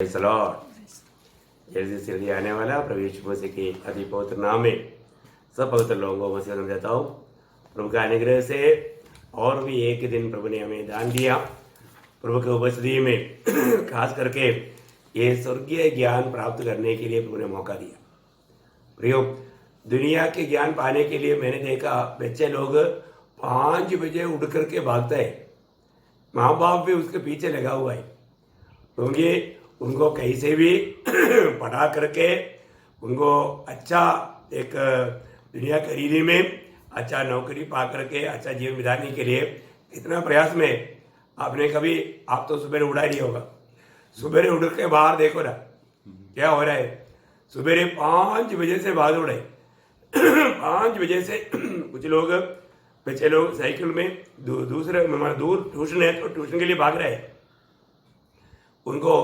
Praise the Lord. जल्दी से जल्दी आने वाला प्रभु यीशु मसीह के अति पवित्र नाम में सब पवित्र लोगों को मसीह में देता हूँ। प्रभु का अनुग्रह से और भी एक दिन प्रभु ने हमें दान दिया। प्रभु के उपस्थिति में खास करके ये स्वर्गीय ज्ञान प्राप्त करने के लिए प्रभु ने मौका दिया। प्रियो, दुनिया के ज्ञान पाने के लिए मैंने देखा बच्चे लोग 5 बजे उठ करके भागता है, माँ बाप भी उसके पीछे लगा हुआ है, क्योंकि उनको कहीं से भी पढ़ा करके उनको अच्छा एक दुनिया खरीदी में अच्छा नौकरी पा करके अच्छा जीवन बिताने के लिए इतना प्रयास में आपने कभी आप तो सुबह उड़ा नहीं होगा। सुबह उठ के बाहर देखो ना क्या हो रहा है। सुबह 5 बजे से बाहर उड़े 5 बजे से कुछ लोग बच्चे लोग साइकिल में दूर ट्यूशन है तो ट्यूशन के लिए भाग रहे हैं। उनको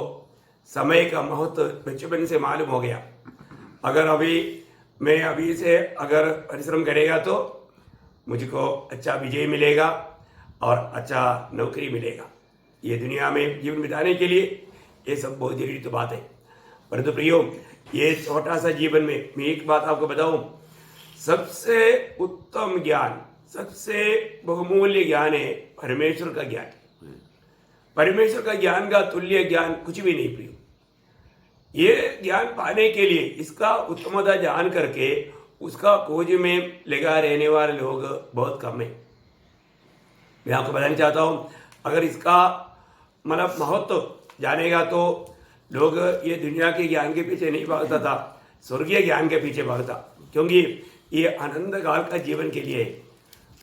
समय का महत्व बचपन से मालूम हो गया। अगर अभी से अगर परिश्रम करेगा तो मुझको अच्छा विजय मिलेगा और अच्छा नौकरी मिलेगा। ये दुनिया में जीवन बिताने के लिए ये सब बहुत जरूरी तो बात है। परंतु प्रियो, ये छोटा सा जीवन में मैं एक बात आपको बताऊं, सबसे उत्तम ज्ञान, सबसे बहुमूल्य ज्ञान है परमेश्वर का ज्ञान। परमेश्वर का ज्ञान का तुल्य ज्ञान कुछ भी नहीं प्रियो। ये ज्ञान पाने के लिए इसका उत्तमता जान करके उसका खोज में लगा रहने वाले लोग बहुत कम है। मैं आपको बताना चाहता हूँ, अगर इसका मतलब महत्व जानेगा तो लोग ये दुनिया के ज्ञान के पीछे नहीं भागता था, स्वर्गीय ज्ञान के पीछे भागता, क्योंकि ये आनंद काल का जीवन के लिए है।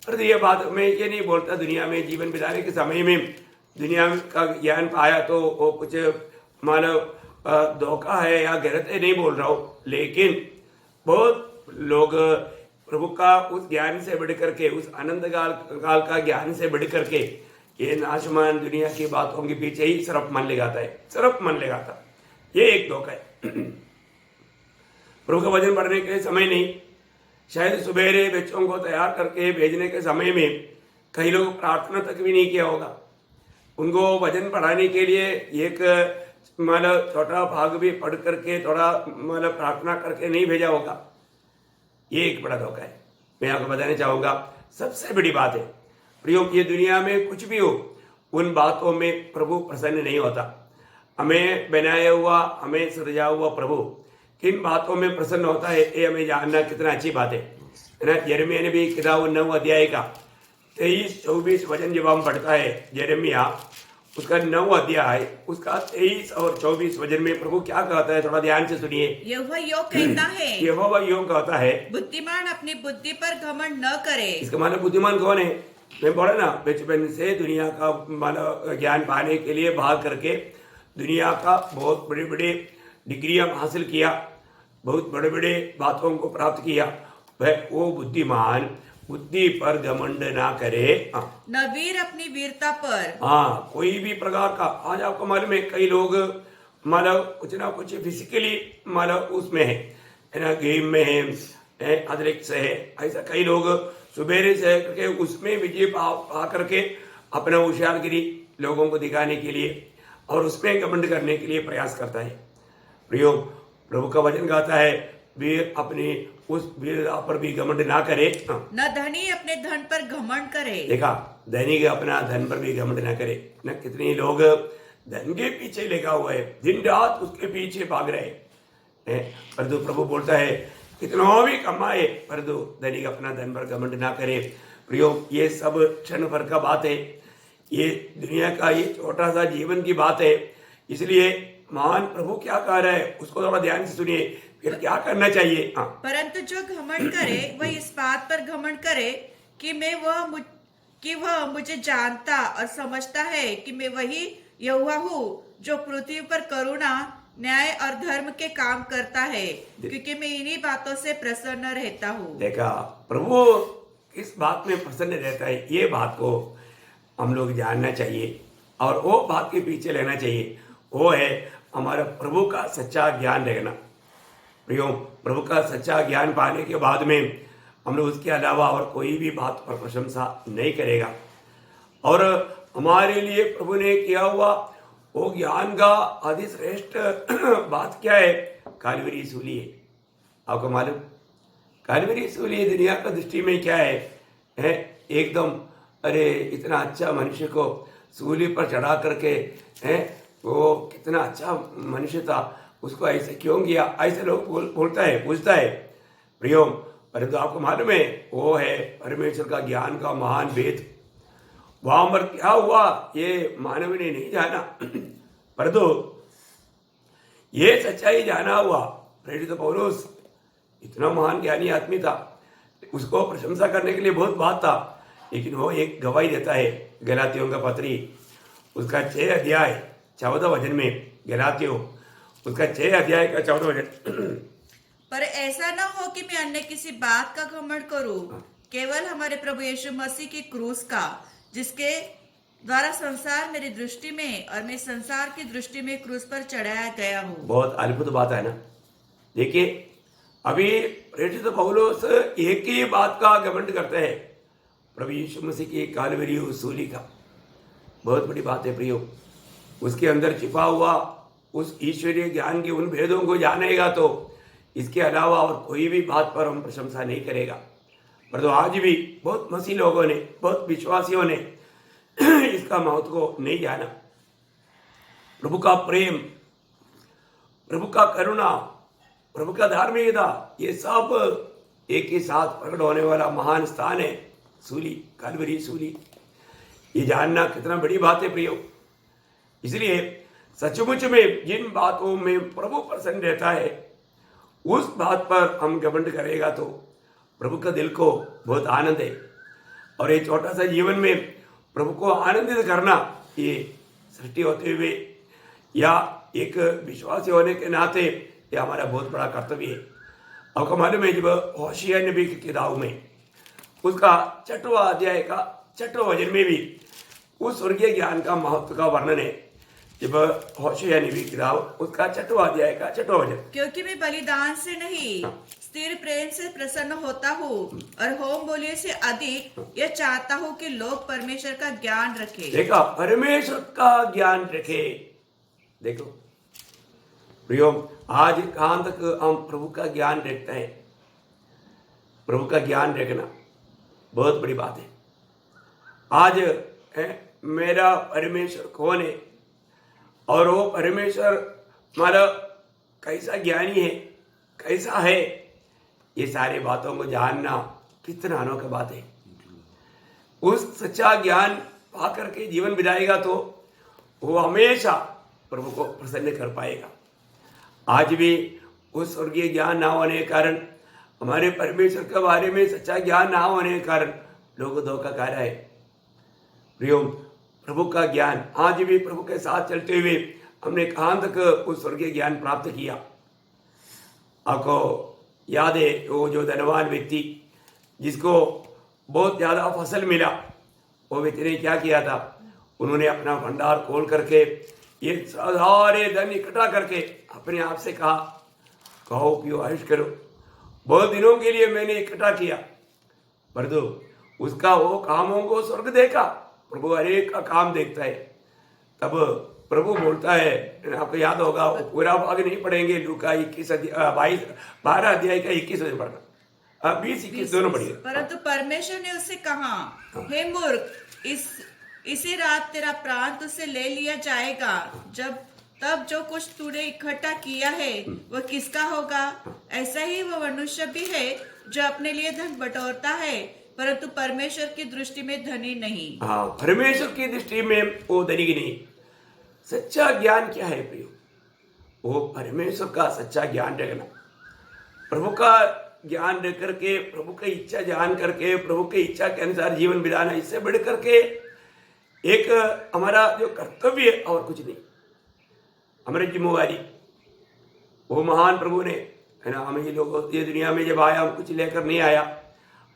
और ये बात मैं ये नहीं बोलता दुनिया में जीवन बिताने के समय में दुनिया का ज्ञान पाया तो वो कुछ मानव धोखा है या गलत है, नहीं बोल रहा हूँ। लेकिन बहुत लोग प्रभु का उस ज्ञान से बढ़ करके, उस आनंद काल का ज्ञान से बढ़ करके ये नाशमान दुनिया की बातों के पीछे ही सिर्फ मन लगाता है, सिर्फ मन लगाता। ये एक धोखा है। प्रभु का वचन पढ़ने के समय नहीं, शायद सुबेरे बच्चों को तैयार करके भेजने के समय में कई लोग प्रार्थना तक भी नहीं किया होगा। उनको वचन पढ़ाने के लिए एक मतलब छोटा भाग भी पढ़ करके थोड़ा मतलब प्रार्थना करके नहीं भेजा होगा। ये एक बड़ा धोखा है। मैं आपको बताना चाहूँगा, सबसे बड़ी बात है प्रियो, ये दुनिया में कुछ भी हो, उन बातों में प्रभु प्रसन्न नहीं होता। हमें बनाया हुआ, हमें सृजा हुआ प्रभु किन बातों में प्रसन्न होता है ये हमें जानना कितना अच्छी बात है ना। यिर्मयाह ने भी किताब 9 अध्याय का 23-24 वचन जब हम पढ़ता है, यिर्मयाह उसका 9 अध्याय उसका 23 और 24 वचन में प्रभु क्या कहता है, थोड़ा ध्यान से सुनिए। यहोवा योग कहता है, यहोवा योग कहता है, बुद्धिमान अपनी बुद्धि पर घमंड न करे। इसका मतलब बुद्धिमान कौन है? मैं बोला ना, बचपन से दुनिया का मानव ज्ञान पाने के लिए भाग करके दुनिया का बहुत बड़े बड़े डिग्रियां हासिल किया, बहुत बड़े बड़े बातों को प्राप्त किया, वह वो बुद्धिमान बुद्धि पर घमंड ना करे। न वीर अपनी वीरता पर। हाँ, कोई भी प्रकार का, आज आपको मालूम है कई लोग मतलब कुछ ना कुछ फिजिकली मतलब उसमें है ना, गेम में है, अतिरिक्त है, ऐसा कई लोग सुबेरे से करके उसमें विजय पा करके अपना होशियारगिरी लोगों को दिखाने के लिए और उसमें घमंड करने के लिए प्रयास करता है। प्रियो, प्रभु का वचन कहता है, वीर अपनी उस वीरता पर भी घमंड ना करे। न धनी अपने धन पर घमंड करे। देखा, धनी के अपना धन पर भी घमंड ना करे ना। कितने लोग धन के पीछे लगा हुआ है, दिन रात उसके पीछे भाग रहे हैं, परंतु प्रभु बोलता है कितना भी कमाए परंतु धनी अपना धन पर घमंड ना करे। प्रियो, ये सब क्षण भर का बात है, ये दुनिया का ये छोटा सा जीवन की बात है। इसलिए महान प्रभु क्या कह रहा है उसको थोड़ा ध्यान से सुनिए, फिर क्या करना चाहिए। परंतु जो घमंड करे वह इस बात पर घमंड करे कि वह मुझे जानता और समझता है कि मैं वही यहोवा हूँ जो पृथ्वी पर करुणा, न्याय और धर्म के काम करता है, क्योंकि मैं इन्हीं बातों से प्रसन्न रहता हूँ। देखा, प्रभु किस बात में प्रसन्न रहता है, ये बात को हम लोग जानना चाहिए और वो बात के पीछे लेना चाहिए। वो है हमारा प्रभु का सच्चा ज्ञान रखना। प्रियो, प्रभु का सच्चा ज्ञान पाने के बाद में हम लोग उसके अलावा और कोई भी बात पर प्रशंसा नहीं करेगा। और हमारे लिए प्रभु ने किया हुआ वो ज्ञान का अधिश्रेष्ठ बात क्या है? कालवरी सूली है। आपको मालूम? कालवरी सूली दुनिया का दृष्टि में क्या है? एकदम, अरे इतना अच्छा मनुष्य को सूली पर चढ़ा करके है, वो कितना अच्छा मनुष्य था, उसको ऐसे क्यों किया? ऐसे लोग बोलता है, पूछता है प्रियो। परंतु आपको मालूम है वो है परमेश्वर का ज्ञान का महान भेद। वहां पर क्या हुआ ये मानव ने नहीं जाना, परंतु ये सच्चाई जाना हुआ। प्रेरित पौलुस इतना महान ज्ञानी आदमी था, उसको प्रशंसा करने के लिए बहुत बात था, लेकिन वो एक गवाही देता है गलातियों का पत्री उसका 6 अध्याय 14 वचन में। गलातियों उसका 6 अध्याय का 14 वचन। पर ऐसा न हो कि मैं अन्य किसी बात का घमंड करूं, केवल हमारे प्रभु यीशु मसीह की क्रूस का, जिसके द्वारा संसार मेरी दृष्टि में और मैं संसार की दृष्टि में क्रूस पर चढ़ाया गया हूँ। बहुत अद्भुत बात है ना। देखिए अभी प्रेरित पौलुस एक ही बात का घमंड करते हैं, प्रभु यीशु मसीह की कालवरी उसूली का। बहुत बड़ी बात है प्रियो। उसके अंदर छिपा हुआ उस ईश्वरीय ज्ञान के उन भेदों को जानेगा तो इसके अलावा और कोई भी बात पर हम प्रशंसा नहीं करेगा। पर तो आज भी बहुत मसीह लोगों ने, बहुत विश्वासियों ने इसका महत्व को नहीं जाना। प्रभु का प्रेम, प्रभु का करुणा, प्रभु का धार्मिकता, ये सब एक ही साथ प्रकट होने वाला महान स्थान है सूली, कालवरी सूली। ये जानना कितना बड़ी बात है प्रियो। इसलिए सचमुच में जिन बातों में प्रभु प्रसन्न रहता है उस बात पर हम घमंड करेगा तो प्रभु का दिल को बहुत आनंद है। और ये छोटा सा जीवन में प्रभु को आनंदित करना, ये सृष्टि होते हुए या एक विश्वासी होने के नाते ये हमारा बहुत बड़ा कर्तव्य है। आपको मालूम है जब होशिया नबी की किताब में उसका 6वां अध्याय का 6वां वचन में भी उस स्वर्गीय ज्ञान का महत्व का वर्णन है। जब होशिया नबी की किताब उसका 6वां अध्याय का 6वां वचन, क्योंकि मैं बलिदान से नहीं स्थिर प्रेम से प्रसन्न होता हूँ और होम बोलिए से अधिक यह चाहता हूँ कि लोग परमेश्वर का ज्ञान रखे। देखा, परमेश्वर का ज्ञान रखे। देखो प्रियो, आज कहां तक हम प्रभु का ज्ञान रखते हैं? प्रभु का ज्ञान रखना बहुत बड़ी बात है। आज मेरा परमेश्वर कौन है और वो परमेश्वर हमारा कैसा ज्ञानी है, कैसा है, ये सारी बातों को जानना कितना अनोखा बात है। उस सच्चा ज्ञान पा करके जीवन बिताएगा तो वो हमेशा प्रभु को प्रसन्न कर पाएगा। आज भी उस स्वर्गीय ज्ञान ना होने के कारण, हमारे परमेश्वर के बारे में सच्चा ज्ञान ना होने के कारण लोग धोखा खा रहे हैं। प्रियो, प्रभु का ज्ञान आज भी प्रभु के साथ चलते हुए हमने कहां तक उस स्वर्गीय ज्ञान प्राप्त किया? आपको याद है वो जो धनवान व्यक्ति जिसको बहुत ज़्यादा फसल मिला, वो व्यक्ति ने क्या किया था? उन्होंने अपना भंडार खोल करके ये सारे धन इकट्ठा करके अपने आप से कहा, खाओ पियो आयुष करो। बहुत दिनों के लिए मैंने इकट्ठा किया, परंतु उसका वो कामों को स्वर्ग देखा। प्रभु हर एक का काम देखता है। तब प्रभु बोलता है, आपको याद होगा, पूरा भाग नहीं पढ़ेंगे, लूका 12 अध्याय का 21 वचन पढ़ना, 20-21 दोनों पढ़िए। परंतु परमेश्वर ने उससे कहा, हे मूर्ख, इसी रात तेरा प्राण तुझसे ले लिया जाएगा। तब जो कुछ तूने इकट्ठा किया है वह किसका होगा? ऐसा ही वह मनुष्य भी है जो अपने लिए धन बटोरता है, परंतु परमेश्वर की दृष्टि में धनी नहीं। हाँ, परमेश्वर की दृष्टि में वो धनी नहीं। सच्चा ज्ञान क्या है प्रियो? वो परमेश्वर का सच्चा ज्ञान रखना, प्रभु का ज्ञान रख करके, प्रभु की इच्छा जान करके, प्रभु की इच्छा के अनुसार जीवन बिताना, इससे बढ़ करके एक हमारा जो कर्तव्य है और कुछ नहीं। हमारी जिम्मेवारी, वो महान प्रभु ने, है ना, हमें ये लोग ये दुनिया में जब आया हम कुछ लेकर नहीं आया,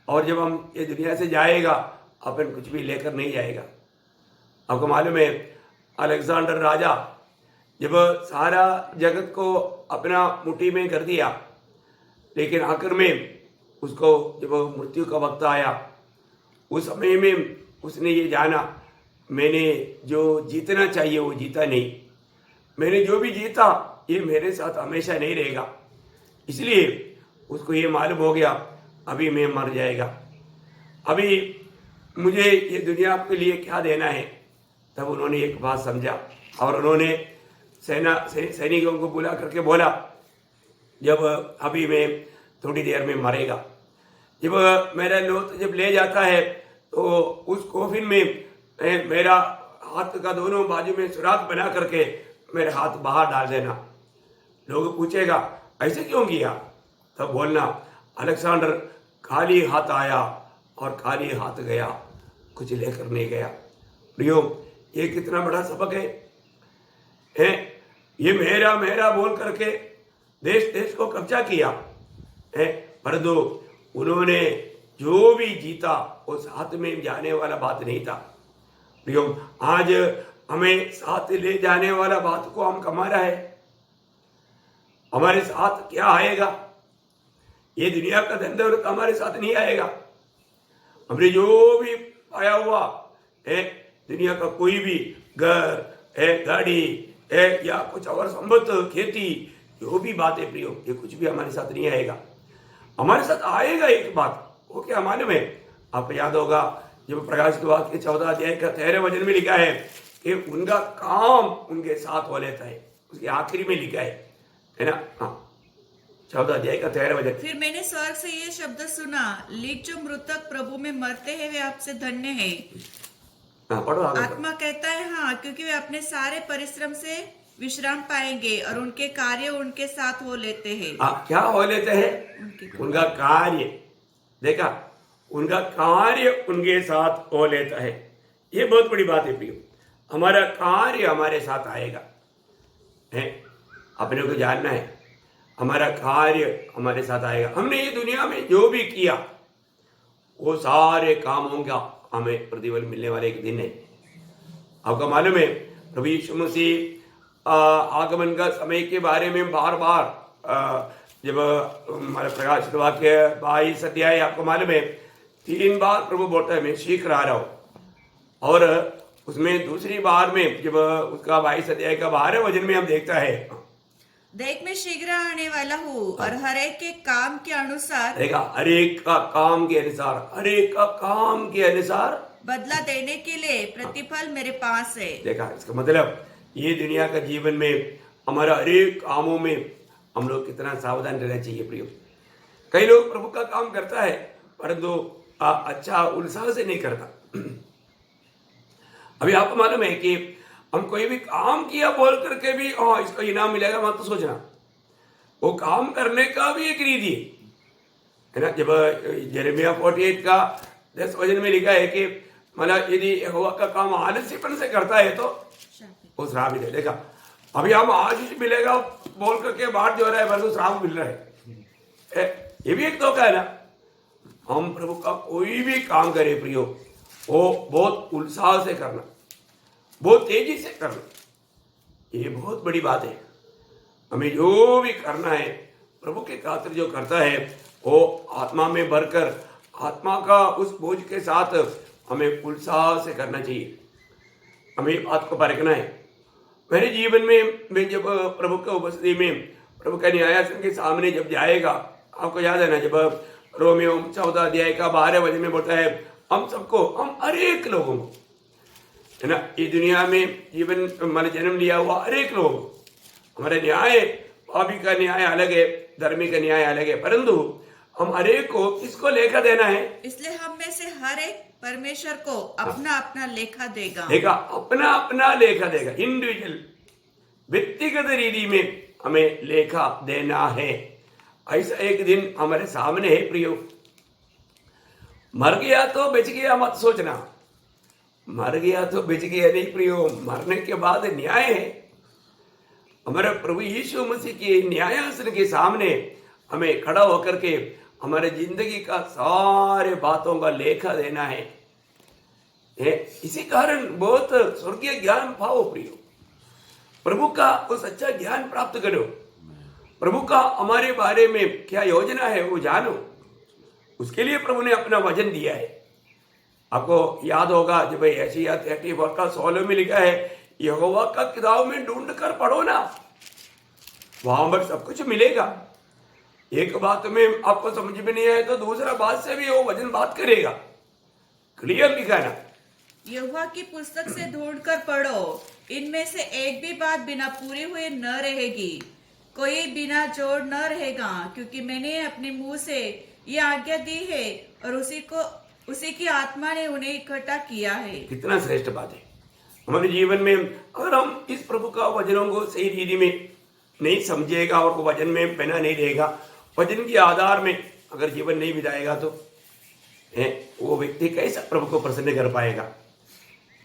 और जब हम ये दुनिया से जाएगा अपन कुछ भी लेकर नहीं जाएगा। आपको मालूम है अलेक्जेंडर राजा जब सारा जगत को अपना मुट्ठी में कर दिया, लेकिन आखिर में उसको जब मृत्यु का वक्त आया, उस समय में उसने ये जाना, मैंने जो जीतना चाहिए वो जीता नहीं, मैंने जो भी जीता ये मेरे साथ हमेशा नहीं रहेगा, इसलिए उसको ये मालूम हो गया अभी मैं मर जाएगा, अभी मुझे ये दुनिया के लिए क्या देना है। तब उन्होंने एक बात समझा और उन्होंने सैनिकों को बुला करके बोला, जब अभी मैं थोड़ी देर में मरेगा, जब मेरा लोथ जब ले जाता है तो उस कोफिन में मेरा हाथ का दोनों बाजू में सुराख बना करके मेरे हाथ बाहर डाल देना। लोग पूछेगा ऐसे क्यों किया, तब बोलना अलेक्जेंडर खाली हाथ आया और खाली हाथ गया, कुछ लेकर नहीं गया। प्रियो, ये कितना बड़ा सबक है? ये मेरा मेरा बोल करके देश देश को कब्जा किया है, परंतु उन्होंने जो भी जीता वो साथ में जाने वाला बात नहीं था। प्रियो, आज हमें साथ ले जाने वाला बात को हम कमा रहा है, हमारे साथ क्या आएगा? ये दुनिया का धन दौलत हमारे साथ नहीं आएगा। हमने जो भी पाया हुआ है, दुनिया का कोई भी घर है, गाड़ी है या कुछ और संपत्ति, खेती, जो भी बात है प्रियो, ये कुछ भी हमारे साथ नहीं आएगा। हमारे साथ आएगा एक बात, वो क्या मालूम है? आपको याद होगा जब प्रकाशित वाक्य के 14 अध्याय का 13 वचन में लिखा है कि उनका काम उनके साथ हो लेता है, उसके आखिरी में लिखा है ना? हाँ, 14 अध्याय का 13 वचन। फिर मैंने स्वर्ग से ये शब्द सुना, लिख जो मृतक प्रभु में मरते हैं वे आपसे धन्य है। हाँ, पढ़ो आगे। आत्मा कहता है हाँ, क्योंकि वे अपने सारे परिश्रम से विश्राम पाएंगे और उनके कार्य उनके साथ हो लेते हैं। क्या हो लेते हैं? उनका कार्य, देखा, उनका कार्य उनके साथ हो लेता है। ये बहुत बड़ी बात है प्रियो, हमारा कार्य हमारे साथ आएगा है, अपने को जानना है, हमारा कार्य हमारे साथ आएगा। हमने ये दुनिया में जो भी किया वो सारे कामों का हमें प्रतिफल मिलने वाले एक दिन है। आपको मालूम है प्रभु यीशु मसीह आगमन का समय के बारे में बार बार जब हमारे प्रकाशित वाक्य 22 अध्याय, आपको मालूम है 3 बार प्रभु बोलता है मैं शीघ्र आ रहा हूँ, और उसमें दूसरी बार में जब उसका 22 अध्याय का 12 वचन में हम देखता है, देख मैं शीघ्र आने वाला हूँ और हर एक के काम के अनुसार, देखा, हर एक का काम के अनुसार, हर एक का काम के अनुसार बदला देने के लिए प्रतिफल मेरे पास है। देखा, इसका मतलब ये दुनिया का जीवन में हमारा हर एक कामों में हम लोग कितना सावधान रहना चाहिए प्रियो। कई लोग प्रभु का काम करता है परंतु अच्छा उत्साह से नहीं करता। अभी आपको मालूम है कि हम कोई भी काम किया बोल करके भी इसको इनाम मिलेगा मत तो सोचना, वो काम करने का भी एक रीति है ना। जब यिर्मयाह 48 का 10 वचन में लिखा है कि मतलब यदि यहोवा का काम आलस्यपन से करता है तो वो श्राप है। देखा, अभी हम आशीष मिलेगा बोल करके बाहर जो रहा है परंतु श्राप मिल रहा है, ये भी एक धोखा है ना। हम प्रभु का कोई भी काम करें प्रियो, वो बहुत उत्साह से करना, बहुत तेजी से करना, ये बहुत बड़ी बात है। हमें जो भी करना है प्रभु के खातिर जो करता है वो आत्मा में भरकर आत्मा का उस बोझ के साथ हमें उत्साह से करना चाहिए। हमें बात को परखना है। मेरे जीवन में मैं जब प्रभु के उपस्थिति में प्रभु का न्यायासन के सामने जब जाएगा, आपको याद है ना जब रोमियो 14 अध्याय का 12 वचन में बोलता है हम सबको, हम हर एक लोगों को है ना, ये दुनिया में जीवन मतलब जन्म लिया हुआ हर एक लोगों को, हमारे न्याय, पापी का न्याय अलग है, धर्मी का न्याय अलग है, परंतु हम हर एक को किसको लेखा देना है? इसलिए हम में से हर एक परमेश्वर को अपना अपना लेखा देगा। देखा, अपना अपना लेखा देगा, इंडिविजुअल व्यक्तिगत रीति में हमें लेखा देना है। ऐसा एक दिन हमारे सामने है प्रियो। मर गया तो बच गया मत सोचना, मर गया तो बच गया नहीं प्रियो, मरने के बाद न्याय है। हमारे प्रभु यीशु मसीह के न्यायासन के सामने हमें खड़ा होकर के हमारे जिंदगी का सारे बातों का लेखा देना है। इसी कारण बहुत स्वर्गीय ज्ञान पाओ प्रियो, प्रभु का वो सच्चा ज्ञान प्राप्त करो, प्रभु का हमारे बारे में क्या योजना है वो जानो। उसके लिए प्रभु ने अपना वचन दिया है। आपको याद होगा जब यशायाह 34 का 16 में लिखा है, यहोवा का किताब में ढूंढ कर पढ़ो ना, वहां पर सब कुछ मिलेगा। एक बात में आपको समझ में नहीं आए तो दूसरा बात से भी वो वचन बात करेगा, क्लियर लिखा है ना। यहोवा की पुस्तक से ढूंढ कर पढ़ो, इनमें से एक भी बात बिना पूरी हुए न रहेगी, कोई बिना जोड़ न रहेगा, क्योंकि मैंने अपने मुंह से ये आज्ञा दी है और उसी की आत्मा ने उन्हें इकट्ठा किया है। कितना श्रेष्ठ बात है हमारे जीवन में। अगर हम इस प्रभु का वचनों को सही रीति में नहीं समझेगा और वो वचन में बना नहीं रहेगा, वचन के आधार में अगर जीवन नहीं बिताएगा तो वो व्यक्ति कैसा प्रभु को प्रसन्न कर पाएगा।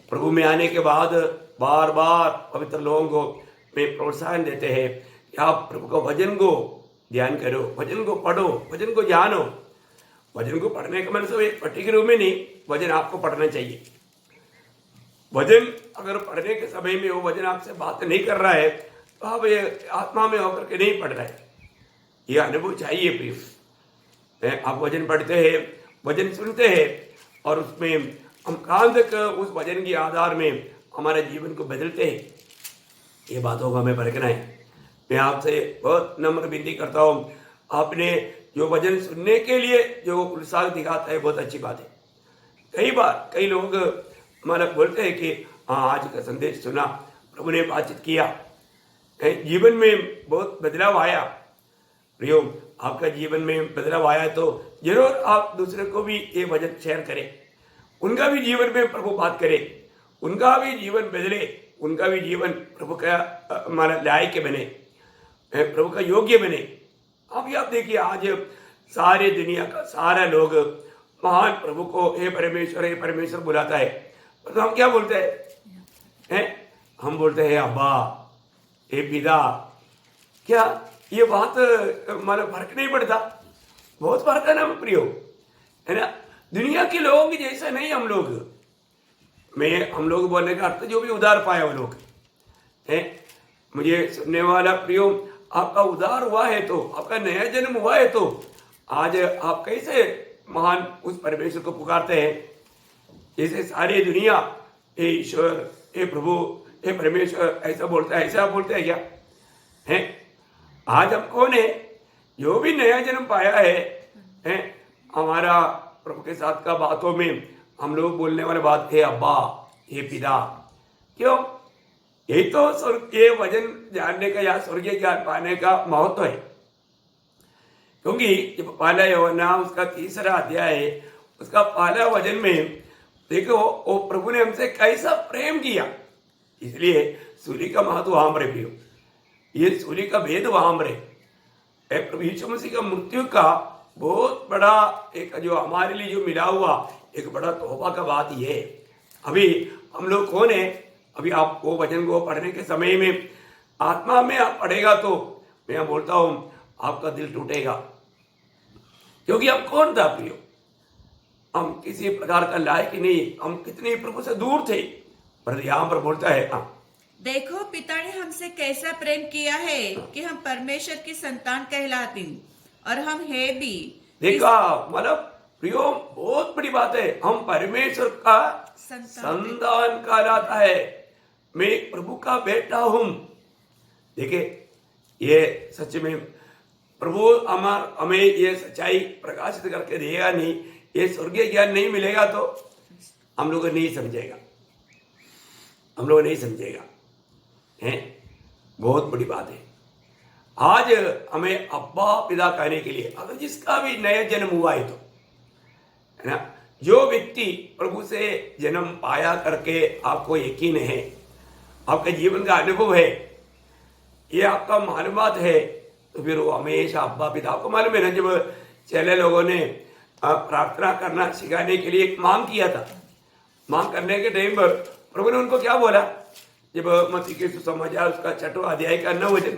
प्रभु में आने के बाद बार बार पवित्र लोगों को में प्रोत्साहन देते हैं कि आप प्रभु का वचन को ध्यान करो, वचन को पढ़ो, वचन को जानो। वचन को पढ़ने का मतलब एक पर्टिकुलर रूप में नहीं, वचन आपको पढ़ना चाहिए। वचन अगर पढ़ने के समय में वो वचन आपसे बात नहीं कर रहा है तो आप ये आत्मा में होकर के नहीं पढ़ रहे, ये अनुभव चाहिए प्रिय। आप वचन पढ़ते हैं, वचन सुनते हैं और उसमें हम कांत उस वचन के आधार में हमारे जीवन को बदलते हैं, ये बातों को हमें परखना है। मैं आपसे बहुत नम्र विनती करता हूँ, आपने जो वचन सुनने के लिए जो उत्साह दिखाता है बहुत अच्छी बात है। कई बार कई लोग हमारा बोलते हैं कि हाँ आज का संदेश सुना, प्रभु ने बातचीत किया, जीवन में बहुत बदलाव आया। प्रियो, आपका जीवन में बदलाव आया तो जरूर आप दूसरे को भी ये वचन शेयर करें, उनका भी जीवन में प्रभु बात करे, उनका भी जीवन बदले, उनका भी जीवन प्रभु का हमारा लायक बने, प्रभु का योग्य बने। आप देखिए आज सारे दुनिया का सारा लोग महान प्रभु को हे परमेश्वर बुलाता है, तो हम क्या बोलते हैं? हम बोलते हैं अब्बा, हे पिता। क्या ये बात हमारा फर्क नहीं पड़ता? बहुत फर्क है ना प्रियो, है ना। दुनिया के लोगों की जैसा नहीं हम लोग। हम लोग बोलने का अर्थ जो भी उधार पाया वो लोग हैं। मुझे सुनने वाला प्रियो, आपका उधार हुआ है तो, आपका नया जन्म हुआ है तो आज आप कैसे महान उस परमेश्वर को पुकारते हैं? जैसे सारी दुनिया हे ईश्वर, हे प्रभु, हे परमेश्वर ऐसा बोलता है, ऐसा बोलते हैं क्या? हैं? आज हम कौन है? जो भी नया जन्म पाया है हमारा प्रभु के साथ का बातों में हम लोग बोलने वाले बात है अब्बा, हे पिता। क्यों? यही तो स्वर्ग के वचन जानने का या स्वर्गीय ज्ञान पाने का महत्व है। क्योंकि जब पहला यूहन्ना उसका 3रा अध्याय है, उसका पहला वचन में देखो वो प्रभु ने हमसे कैसा प्रेम किया, इसलिए सूली का महत्व वहां पर भी हो, ये सूली का भेद वहां पर है। प्रभु यीशु मसीह का मृत्यु का बहुत बड़ा एक जो हमारे लिए जो मिला हुआ एक बड़ा तोहफा का बात ये है। अभी हम लोग कौन है? अभी आप वो वचन को पढ़ने के समय में आत्मा में आप पढ़ेगा तो मैं बोलता हूं आपका दिल टूटेगा, क्योंकि हम कौन था प्रियो? हम किसी प्रकार का लायक ही नहीं, हम कितने प्रभु से दूर थे। पर यहाँ पर बोलता है देखो पिता ने हमसे कैसा प्रेम किया है कि हम परमेश्वर की संतान कहलाती, और हम है भी। देखा मतलब प्रियो बहुत बड़ी बात है, हम परमेश्वर का संतान कहलाता है। मैं प्रभु का बेटा हूं। देखिए ये सच में प्रभु हमें ये सच्चाई प्रकाशित करके देगा नहीं, ये स्वर्गीय ज्ञान नहीं मिलेगा तो हम लोग नहीं समझेगा, हम लोग नहीं समझेगा। हैं? बहुत बड़ी बात है। आज हमें अब्बा पिता कहने के लिए अगर जिसका भी नया जन्म हुआ है तो, है ना, जो व्यक्ति प्रभु से जन्म पाया करके आपको यकीन है, आपका जीवन का अनुभव है, ये आपका मालूमात है, तो फिर वो हमेशा अब्बा पिता। आपको मालूम है ना, जब चेले लोगों ने प्रार्थना करना सिखाने के लिए एक मांग किया था, मांग करने के टाइम पर प्रभु ने उनको क्या बोला? जब मत्ती के सुसमाचार उसका 6वां अध्याय का 9 वचन,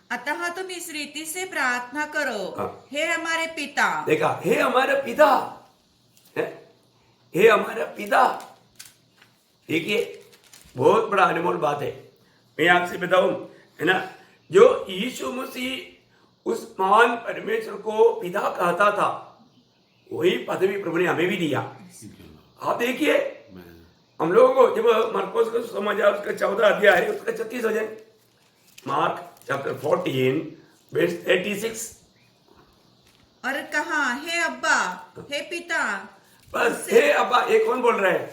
अतः तुम इस रीति से प्रार्थना करो, हे हमारे पिता। देखा, हे हमारा पिता, हे हमारा पिता। देखिए बहुत बड़ा अनमोल बात है। मैं आपसे बताऊं, है ना, जो यीशु मसीह उस महान परमेश्वर को पिता कहता था, वही पदवी प्रभु ने हमें भी दिया। आप देखिए हम लोगों को जब मरकोस को समझा उसका 14 अध्याय है उसका 36 वचन, मार्क चैप्टर 14 वर्स 86। और कहा, हे अब्बा, हे पिता। बस हे अब्बा, ये कौन बोल रहा है?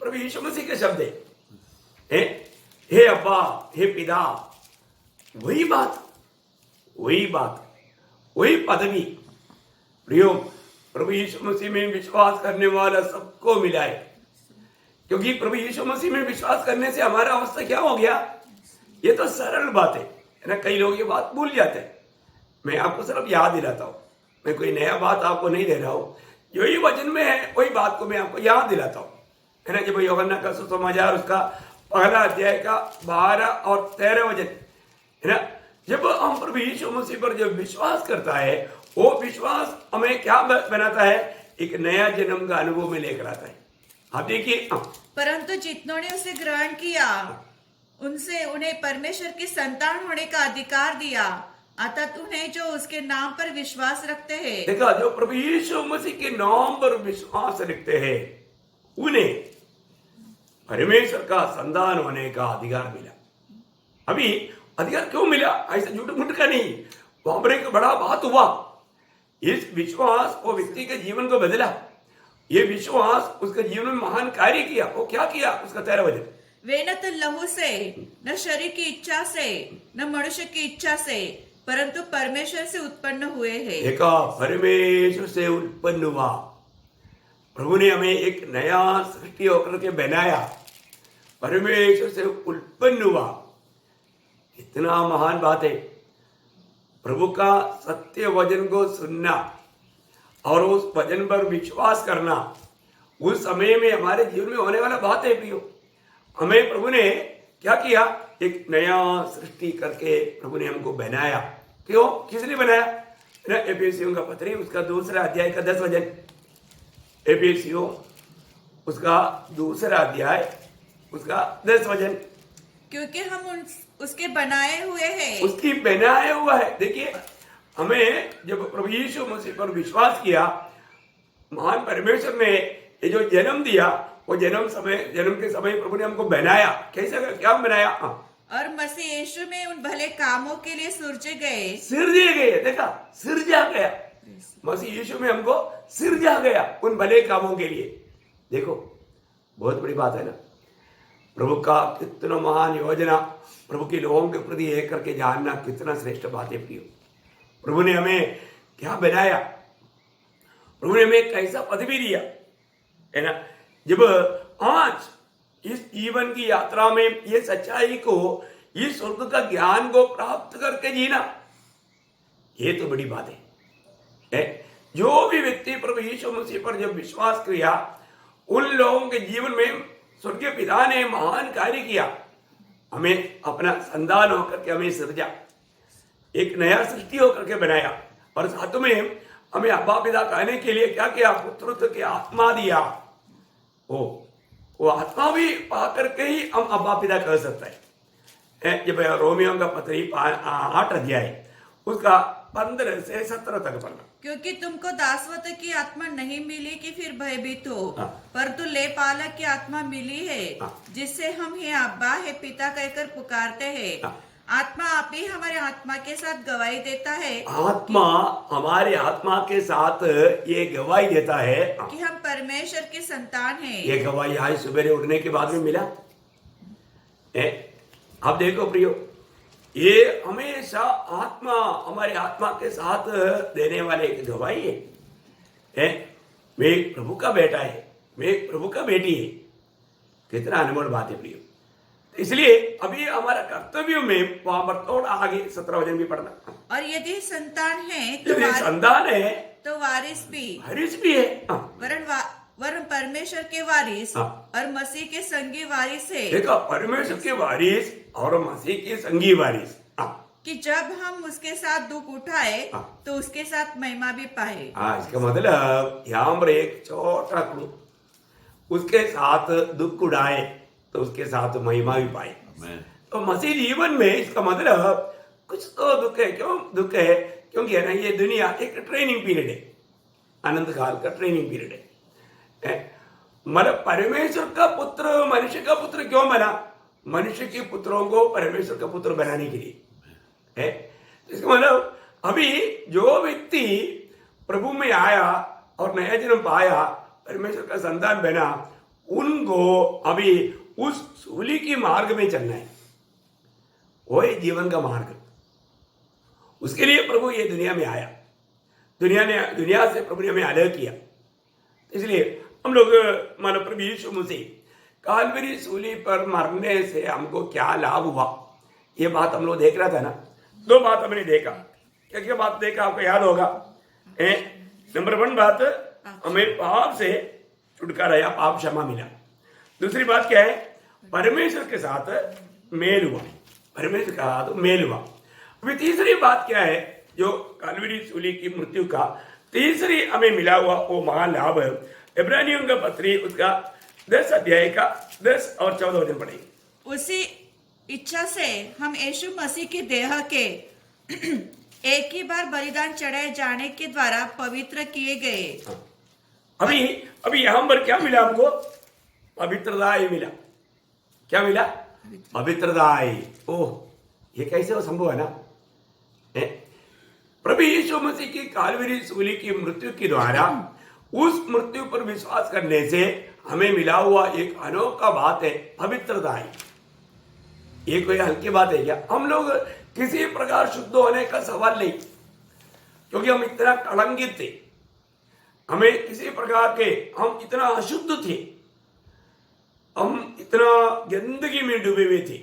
प्रभु यीशु मसीह के शब्द है। हे अब्बा, हे पिता, वही बात, वही बात, वही पदवी प्रियो प्रभु यीशु मसीह में विश्वास करने वाला सबको मिला है। क्योंकि प्रभु यीशु मसीह में विश्वास करने से हमारा अवस्था क्या हो गया? ये तो सरल बात है ना, कई लोग ये बात भूल जाते हैं। मैं आपको सिर्फ याद दिलाता हूँ, मैं कोई नया बात आपको नहीं दे रहा हूँ, जो ही वचन में है वही बात को मैं आपको याद दिलाता हूँ, है ना। जब यूहन्ना का सुसमाचार उसका पहला अध्याय का 12 और 13 वचन, है ना। जब हम प्रभु यीशु मसीह पर जब विश्वास करता है, वो विश्वास हमें क्या बनाता है? एक नया जन्म का अनुभव में लेकर आता है। आप देखिए, परंतु जितनों ने उसे ग्रहण किया, उनसे उन्हें परमेश्वर की संतान होने का अधिकार दिया, अर्थात उन्हें जो उसके नाम पर विश्वास रखते हैं। देखा, जो प्रभु यीशु मसीह के नाम पर विश्वास रखते हैं उन्हें परमेश्वर का संतान होने का अधिकार मिला। अभी अधिकार क्यों मिला? ऐसा झूठ मूठ का नहीं, वहां पर एक बड़ा बात हुआ। इस विश्वास वो व्यक्ति के जीवन को बदला, ये विश्वास उसके जीवन में महान कार्य किया। वो क्या किया? उसका 13 वचन, वे न तो लहू से, न शरीर की इच्छा से, न मनुष्य की इच्छा से, परंतु परमेश्वर से उत्पन्न हुए हैं। देखा, परमेश्वर से उत्पन्न हुआ। प्रभु ने हमें एक नया सृष्टि होकर के बनाया, परमेश्वर से उत्पन्न हुआ। इतना महान बात है। प्रभु का सत्य वचन को सुनना और उस वचन पर विश्वास करना उस समय में हमारे जीवन में होने वाला बात है प्रियो। हमें प्रभु ने क्या किया? एक नया सृष्टि करके प्रभु ने हमको बनाया। क्यों? किसने बनाया? एफेसियों का पत्री उसका 2 अध्याय का 10 वचन, एफेसियों उसका 2 अध्याय उसका 10 वचन, क्योंकि हम उसके बनाए हुए हैं। उसकी बनाया हुआ है। देखिए, हमें जब प्रभु यीशु मसीह पर विश्वास किया, महान परमेश्वर ने ये जो जन्म दिया, वो जन्म के समय प्रभु ने हमको बनाया। कैसे? क्या बनाया? और मसीह यीशु में उन भले कामों के लिए सिरजे गए। देखा, सिरजा गया। मसीह यीशु में हमको सिरजा गया उन भले कामों के लिए। देखो, बहुत बड़ी बात है ना। प्रभु का कितना महान योजना, प्रभु के लोगों के प्रति एक करके जानना कितना श्रेष्ठ बात है प्रियो। प्रभु ने हमें क्या बनाया? प्रभु ने हमें कैसा पदवी दिया, है ना। जब आज इस जीवन की यात्रा में ये सच्चाई को, इस स्वर्ग का ज्ञान को प्राप्त करके जीना, ये तो बड़ी बात है। जो भी व्यक्ति प्रभु यीशु मसीह पर जब विश्वास किया, उन लोगों के जीवन में स्वर्गीय पिता ने महान कार्य किया। हमें अपना संतान होकर के हमें सृजा, एक नया सृष्टि होकर के बनाया, और साथ में हमें अब्बा पिता कहने के लिए क्या किया? पुत्रत्व की आत्मा दिया। वो आत्मा भी पा करके ही हम अब्बा पिता कह सकते हैं। जब रोमियो का पत्री 8 अध्याय उसका 15 से 17 तक पढ़ना। क्योंकि तुमको दासवत की आत्मा नहीं मिली कि फिर भयभीत हो, परंतु ले पालक की आत्मा मिली है, जिससे हम हे अब्बा, हे पिता कहकर पुकारते हैं। आत्मा आप ही हमारे आत्मा के साथ गवाही देता है, आत्मा हमारे आत्मा के साथ ये गवाही देता है कि हम परमेश्वर के संतान हैं। ये गवाही आज सुबह उठने के बाद में मिला। अब देखो प्रियो, ये हमेशा आत्मा हमारे आत्मा के साथ देने वाले एक गवाही है। मैं एक प्रभु का बेटा है, मैं एक प्रभु का बेटी है। कितना अनमोल बात है प्रियो। इसलिए अभी हमारा कर्तव्य में वहां पर थोड़ा आगे 17 वचन भी पढ़ना। और यदि संतान है संतान है तो वारिस भी है, वरन परमेश्वर के वारिस और मसीह के संगी वारिस है। देखो, परमेश्वर के वारिस और मसीह के संगी वारिस, कि जब हम उसके साथ दुख उठाए तो उसके साथ महिमा भी पाए। इसका मतलब यहाँ पर एक छोटा क्लू, उसके साथ दुख उड़ाए तो उसके साथ महिमा भी पाए। तो मसीह जीवन में इसका मतलब कुछ तो दुख है। क्यों दुख है? क्योंकि है ना, ये दुनिया एक ट्रेनिंग पीरियड है, अनंत काल का ट्रेनिंग पीरियड है। मतलब परमेश्वर का पुत्र मनुष्य का पुत्र क्यों बना? मनुष्य के पुत्रों को परमेश्वर का पुत्र बनाने के लिए है। इसका मतलब अभी जो व्यक्ति प्रभु में आया और नया जन्म पाया, परमेश्वर का संतान बना, उनको अभी उस सूली की मार्ग में चलना है। वो है जीवन का मार्ग। उसके लिए प्रभु ये दुनिया में आया। दुनिया से प्रभु ने हमें अलग किया। इसलिए हम लोग मानो प्रभु यीशु मसीह कालवरी सूली पर मरने से हमको क्या लाभ हुआ, ये बात हम लोग देख रहा था ना। दो बात हमने देखा। क्या क्या बात देखा आपको याद होगा? नंबर 1 बात, हमें पाप से छुटकारा या पाप क्षमा मिला। दूसरी बात क्या है? परमेश्वर के साथ मेल हुआ। परमेश्वर का साथ मेल हुआ। अभी तीसरी बात क्या है? जो कालवरी सूली की मृत्यु का तीसरी हमें मिला हुआ वो महान लाभ है। इब्रानियों का पत्री उसका 10 अध्याय का 10 और 14 वचन पढ़ेंगे। उसी इच्छा से हम यीशु मसीह की देह के एक ही बार बलिदान चढ़ाए जाने के द्वारा पवित्र किए गए। अभी यहां पर क्या मिला हमको? पवित्रदाय मिला। क्या मिला? पवित्रदाय। ओह, ये कैसे वो संभव है ना? प्रभु यीशु मसीह की कालवरी सूली की मृत्यु के द्वारा उस मृत्यु पर विश्वास करने से हमें मिला हुआ एक अनोखा बात है, पवित्रदाय। ये कोई हल्की बात है क्या? हम लोग किसी प्रकार शुद्ध होने का सवाल नहीं, क्योंकि हम इतना कलंकित थे, हमें किसी प्रकार के, हम इतना अशुद्ध थे, हम इतना गंदगी में डूबे हुए थे।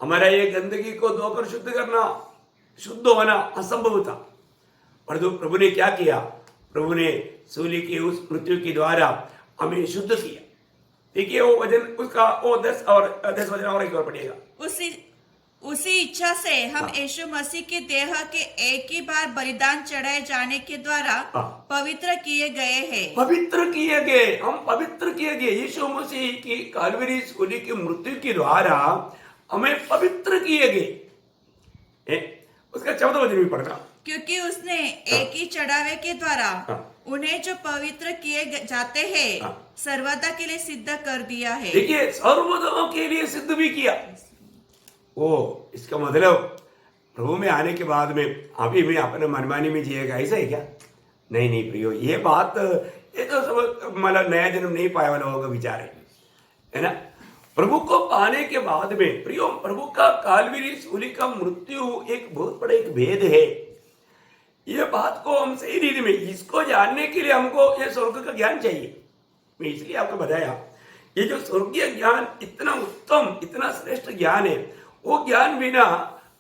हमारा ये गंदगी को धोकर शुद्ध करना, शुद्ध होना असंभव था। पर तो प्रभु ने क्या किया? प्रभु ने सूली की उस मृत्यु के द्वारा हमें शुद्ध किया। देखिए वो वचन उसका वो 10 वचन और एक और पढ़िएगा। उसी इच्छा से हम यीशु मसीह के देह के एक ही बार बलिदान चढ़ाए जाने के द्वारा पवित्र किए गए हैं। पवित्र किए गए, हम पवित्र किए गए। यीशु मसीह की कालवरी सूली की मृत्यु के द्वारा हमें पवित्र किए गए। उसका 14 वचन भी पढ़ना। क्योंकि उसने एक ही चढ़ावे के द्वारा उन्हें जो पवित्र किए जाते हैं सर्वदा के लिए सिद्ध कर दिया है। देखिए, सर्वदा के लिए सिद्ध भी किया। ओ, इसका मतलब प्रभु में आने के बाद में अभी भी अपने मनमानी में जिएगा, ऐसा है क्या? नहीं नहीं प्रियो, ये बात ये तो सब मतलब नया जन्म नहीं पाया वाला होगा विचार है ना। प्रभु को पाने के बाद में प्रियो, प्रभु का कालवरी सूली का मृत्यु एक बहुत बड़ा एक भेद है। ये बात को हम सही रीति में इसको जानने के लिए हमको ये स्वर्ग का ज्ञान चाहिए। मैं इसलिए आपको बताया, ये जो स्वर्गीय ज्ञान इतना उत्तम, इतना श्रेष्ठ ज्ञान है, वो ज्ञान बिना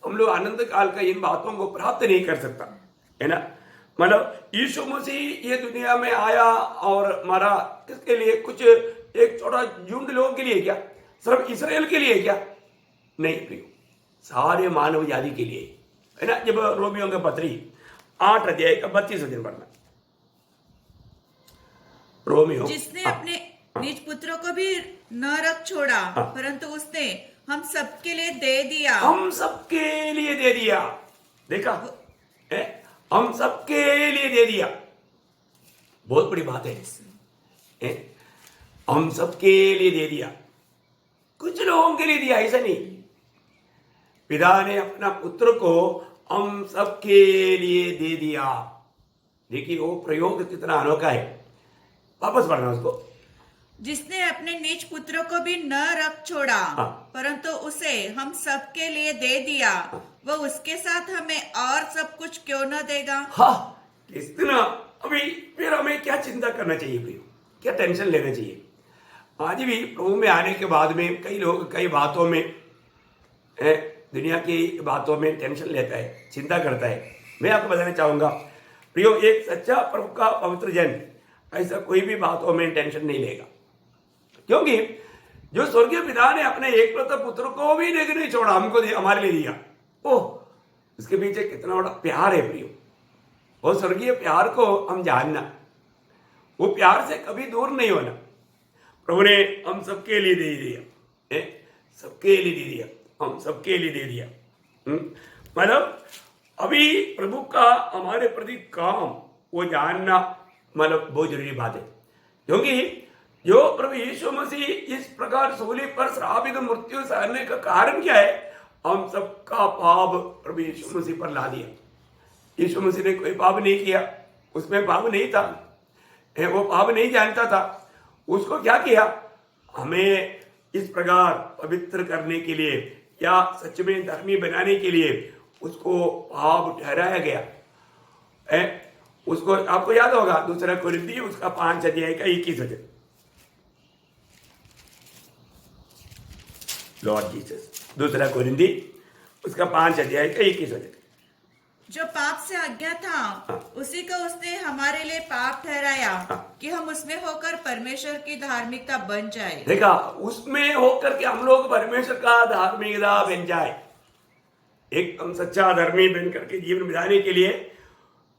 हम लोग आनंद काल का इन बातों को प्राप्त नहीं कर सकता है ना। मतलब यीशु मसीह ये दुनिया में आया और मरा, किसके लिए? कुछ एक छोटा झुंड लोगों के लिए क्या? सिर्फ इसराइल के लिए क्या? नहीं प्रियो, सारे मानव जाति के लिए है ना। जब रोमियों का पत्री 8 अध्याय का 32 वचन पढ़ना। रोमियो, जिसने अपने निज पुत्रों को भी न रख छोड़ा, परंतु उसने हम सबके लिए दे दिया। हम सबके लिए दे दिया। देखा है? हम सबके लिए दे दिया। बहुत बड़ी बात है। हम सबके लिए दे दिया, कुछ लोगों के लिए दिया, ऐसा नहीं। पिता ने अपना पुत्र को हम सबके लिए दे दिया। देखिए वो प्रयोग कितना अनोखा है। वापस पढ़ना उसको। जिसने अपने निज पुत्र को भी न रख छोड़ा, परंतु उसे हम सबके लिए दे दिया, वह उसके साथ हमें और सब कुछ क्यों न देगा? हाँ, कितना अभी फिर हमें क्या चिंता करना चाहिए प्रियो? क्या टेंशन लेना चाहिए? आज भी प्रभु में आने के बाद में कई लोग कई बातों में दुनिया की बातों में टेंशन लेता है, चिंता करता है। मैं आपको बताना चाहूंगा प्रियो, एक सच्चा प्रभु का पवित्र जन ऐसा कोई भी बातों में टेंशन नहीं लेगा, क्योंकि जो स्वर्गीय पिता ने अपने एकलौते पुत्र को भी देकर नहीं छोड़ा, हमको हमारे लिए दिया। ओह, उसके पीछे कितना बड़ा प्यार है प्रियो। वो स्वर्गीय प्यार को हम जानना, वो प्यार से कभी दूर नहीं होना। प्रभु ने हम सबके लिए दे दिया, सबके लिए दे दिया, हम सबके लिए दे दिया। मतलब अभी प्रभु का हमारे प्रति काम वो जानना मतलब बहुत जरूरी बात है, क्योंकि जो प्रभु यीशु मसीह इस प्रकार सूली पर श्रापित मृत्यु सहने का कारण क्या है? हम सबका पाप प्रभु यीशु मसीह पर ला दिया। यीशु मसीह ने कोई पाप नहीं किया, उसमें पाप नहीं था, वो पाप नहीं जानता था। उसको क्या किया? हमें इस प्रकार पवित्र करने के लिए या सच में धर्मी बनाने के लिए उसको पाप ठहराया गया। उसको आपको याद होगा 2 कोरिन्थी उसका 5 अध्याय का 21 वचन। लॉर्ड जीसस 2 कोरिन्थी उसका 5 अध्याय का 21 वचन। जो पाप से आज्ञा था उसी को उसने हमारे लिए पाप ठहराया कि हम उसमें होकर परमेश्वर की धार्मिकता बन जाए। देखा, उसमें होकर के हम लोग परमेश्वर का धार्मिकता बन जाए। एकदम सच्चा धर्मी बन करके जीवन बिताने के लिए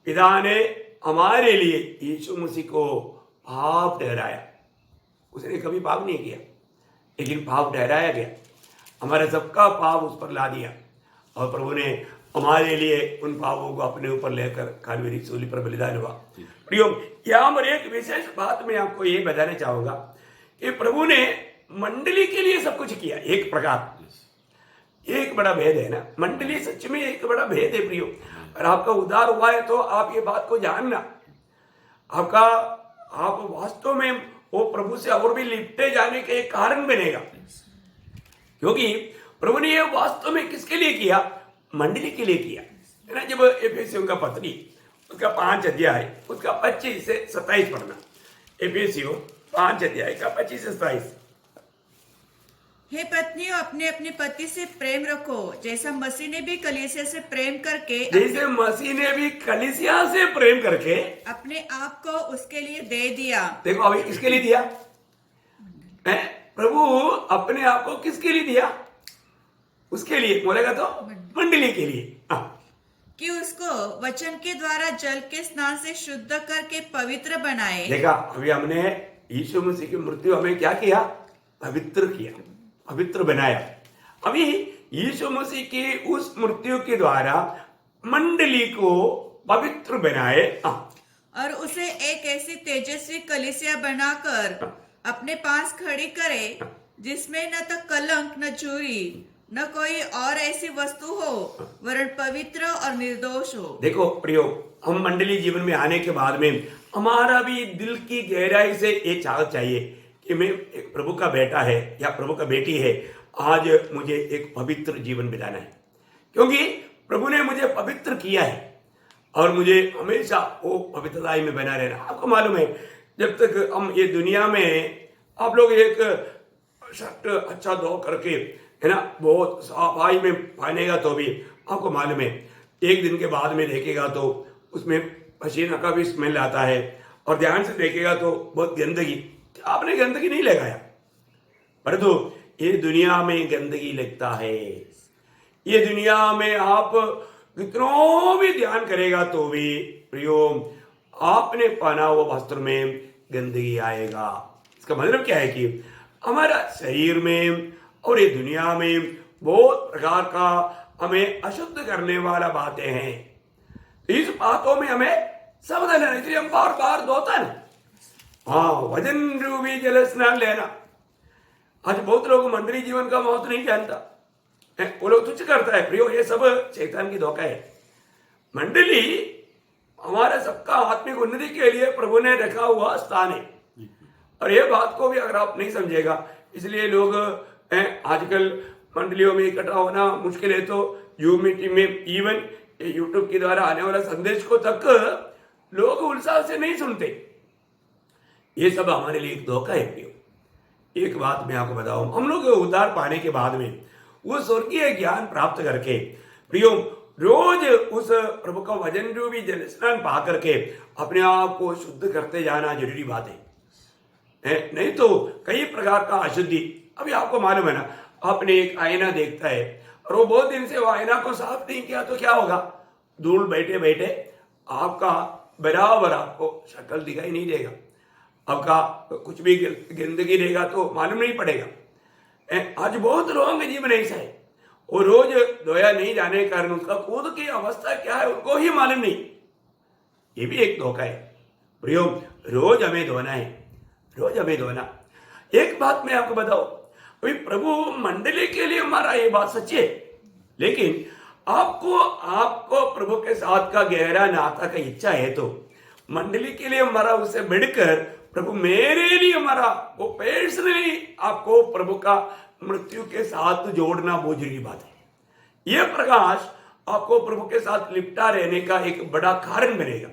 पिता ने हमारे लिए यीशु मसीह को पाप ठहराया। उसने कभी पाप नहीं किया, लेकिन पाप ठहराया गया। हमारे सबका पाप उस पर ला दिया और प्रभु ने हमारे लिए उन पापों को अपने ऊपर लेकर कालवरी सूली पर बलिदान हुआ। प्रियो, यहाँ पर एक विशेष बात मैं आपको ये बताना चाहूंगा कि प्रभु ने मंडली के लिए सब कुछ किया। एक प्रकार एक बड़ा भेद है ना, मंडली सच में एक बड़ा भेद है प्रियो। और आपका उद्धार हुआ है तो आप ये बात को जानना, आप वास्तव में वो प्रभु से और भी लिपटे जाने के एक कारण बनेगा। क्योंकि प्रभु ने ये वास्तव में किसके लिए किया? मंडली के लिए किया है ना। जब एफेसियों का पत्री उसका 5 अध्याय उसका 25 से 27 पढ़ना। एफेसियों 5 अध्याय का 25 से 27। हे पत्नियों, अपने अपने पति से प्रेम रखो जैसा मसीह ने भी कलीसिया से प्रेम करके अपने आप को उसके लिए दे दिया। देखो अभी किसके लिए दिया? प्रभु अपने आप को किसके लिए दिया? उसके लिए बोलेगा तो मंडली के लिए, कि उसको वचन के द्वारा जल के स्नान से शुद्ध करके पवित्र बनाए। देखा, अभी हमने यीशु मसीह की मृत्यु हमें क्या किया? पवित्र किया, पवित्र बनाया। अभी यीशु मसीह की उस मृत्यु के द्वारा मंडली को पवित्र बनाए और उसे एक ऐसी तेजस्वी कलीसिया बनाकर अपने पास खड़ी करे जिसमें न तो कलंक न चोरी न कोई और ऐसी वस्तु हो, वरन पवित्र और निर्दोष हो। देखो प्रियो, हम मंडली जीवन में आने के बाद में हमारा भी दिल की गहराई से ये चाह चाहिए कि मैं एक प्रभु का बेटा है या प्रभु का बेटी है, आज मुझे एक पवित्र जीवन बिताना है। क्योंकि प्रभु ने मुझे पवित्र किया है और मुझे हमेशा वो पवित्रता में बना रहना। आपको मालूम है, जब तक हम ये दुनिया में, आप लोग एक शर्ट अच्छा धो करके है ना बहुत सफाई में पहनेगा तो भी आपको मालूम है एक दिन के बाद में देखेगा तो उसमें पसीना का भी स्मेल आता है, और ध्यान से देखेगा तो बहुत गंदगी। आपने गंदगी नहीं लगाया, परंतु ये दुनिया में गंदगी लगता है। ये दुनिया में आप कितनों भी ध्यान करेगा तो भी प्रियो आपने पहना हुआ वस्त्र में गंदगी आएगा। इसका मतलब क्या है कि हमारा शरीर में और ये दुनिया में बहुत प्रकार का हमें अशुद्ध करने वाला बातें हैं। तो इस बातों में हमें सावधान रहना, इसलिए हम बार बार धोता है ना। वजन रूपी जल स्नान लेना। आज बहुत लोग मंडली जीवन का महत्व नहीं जानता, वो लोग तुच्छ करता है। प्रियो, ये सब शैतान की धोखा है। मंडली हमारे सबका आत्मिक उन्नति के लिए प्रभु ने रखा हुआ स्थान है, और ये बात को भी अगर आप नहीं समझेगा, इसलिए लोग आजकल मंडलियों में इकट्ठा होना मुश्किल है। तो जूम मीटिंग में, इवन यूट्यूब के द्वारा आने वाला संदेश को तक लोग उत्साह से नहीं सुनते। ये सब हमारे लिए एक धोखा है प्रियो। एक बात मैं आपको बताऊं, हम लोग उद्धार पाने के बाद में वो स्वर्गीय ज्ञान प्राप्त करके प्रियो रोज उस प्रभु का वचन रूपी जल स्नान पा करके अपने आप को शुद्ध करते जाना जरूरी बात है। नहीं तो कई प्रकार का अशुद्धि, अभी आपको मालूम है ना, आपने एक आईना देखता है और वो बहुत दिन से वो आईना को साफ नहीं किया तो क्या होगा? धूल बैठे बैठे आपका बराबर आपको शक्ल दिखाई नहीं देगा, आपका कुछ भी गंदगी रहेगा तो मालूम नहीं पड़ेगा। आज बहुत लोगों का जीवन ऐसा है, वो रोज धोया नहीं जाने के कारण उसका खुद की अवस्था क्या है उनको ही मालूम नहीं। ये भी एक धोखा है प्रियो। रोज हमें धोना है, रोज हमें धोना। एक बात मैं आपको बताऊं, अभी प्रभु मंडली के लिए हमारा ये बात सच्ची है, लेकिन आपको आपको प्रभु के साथ का गहरा नाता का इच्छा है तो मंडली के लिए हमारा उससे बढ़कर प्रभु मेरे लिए हमारा वो पर्सनली आपको प्रभु का मृत्यु के साथ जोड़ना बहुत जरूरी बात है। यह प्रकाश आपको प्रभु के साथ लिपटा रहने का एक बड़ा कारण बनेगा।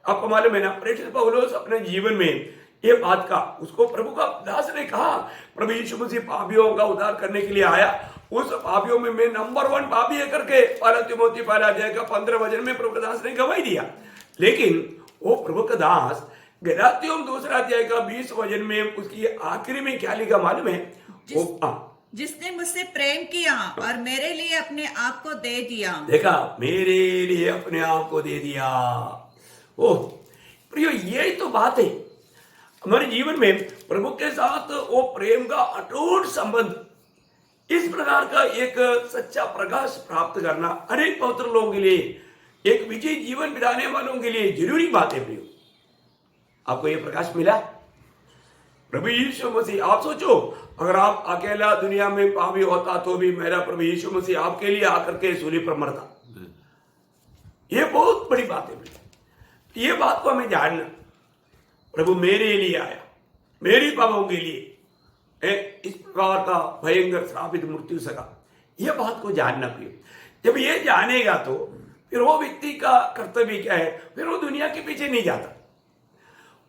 आपको मालूम है ना, प्रेषित पौलुस अपने जीवन में ये बात का उसको प्रभु का दास ने कहा, प्रभु यीशु मसीह पापियों का उद्धार करने के लिए आया, उस पापियों में मैं नंबर 1 पापी है करके पहला तिमोथी पहला अध्याय का 15 वचन में प्रभु का दास ने गवाही दिया। लेकिन वो प्रभु का दास गलातियों दूसरा अध्याय का 20 वचन में उसकी आखिरी में क्या लिखा मालूम है? जिसने मुझसे प्रेम किया और मेरे लिए अपने आप को दे दिया। देखा, मेरे लिए अपने आप को दे दिया। ओह प्रियो, यही तो बात है हमारे जीवन में प्रभु के साथ वो प्रेम का अटूट संबंध, इस प्रकार का एक सच्चा प्रकाश प्राप्त करना अनेक पवित्र लोगों के लिए, एक विजयी जीवन बिताने वालों के लिए जरूरी बात है। प्रियो, आपको ये प्रकाश मिला प्रभु यीशु मसीह। आप सोचो, अगर आप अकेला दुनिया में पापी होता तो भी मेरा प्रभु यीशु मसीह आपके लिए आकर के सूली पर मरता। ये बहुत बड़ी बात है। ये बात को हमें जानना, प्रभु मेरे लिए आया, मेरी पापों के लिए इस प्रकार का भयंकर श्रापित मृत्यु सका, यह बात को जानना प्रिय। जब ये जानेगा तो फिर वो व्यक्ति का कर्तव्य क्या है? फिर वो दुनिया के पीछे नहीं जाता,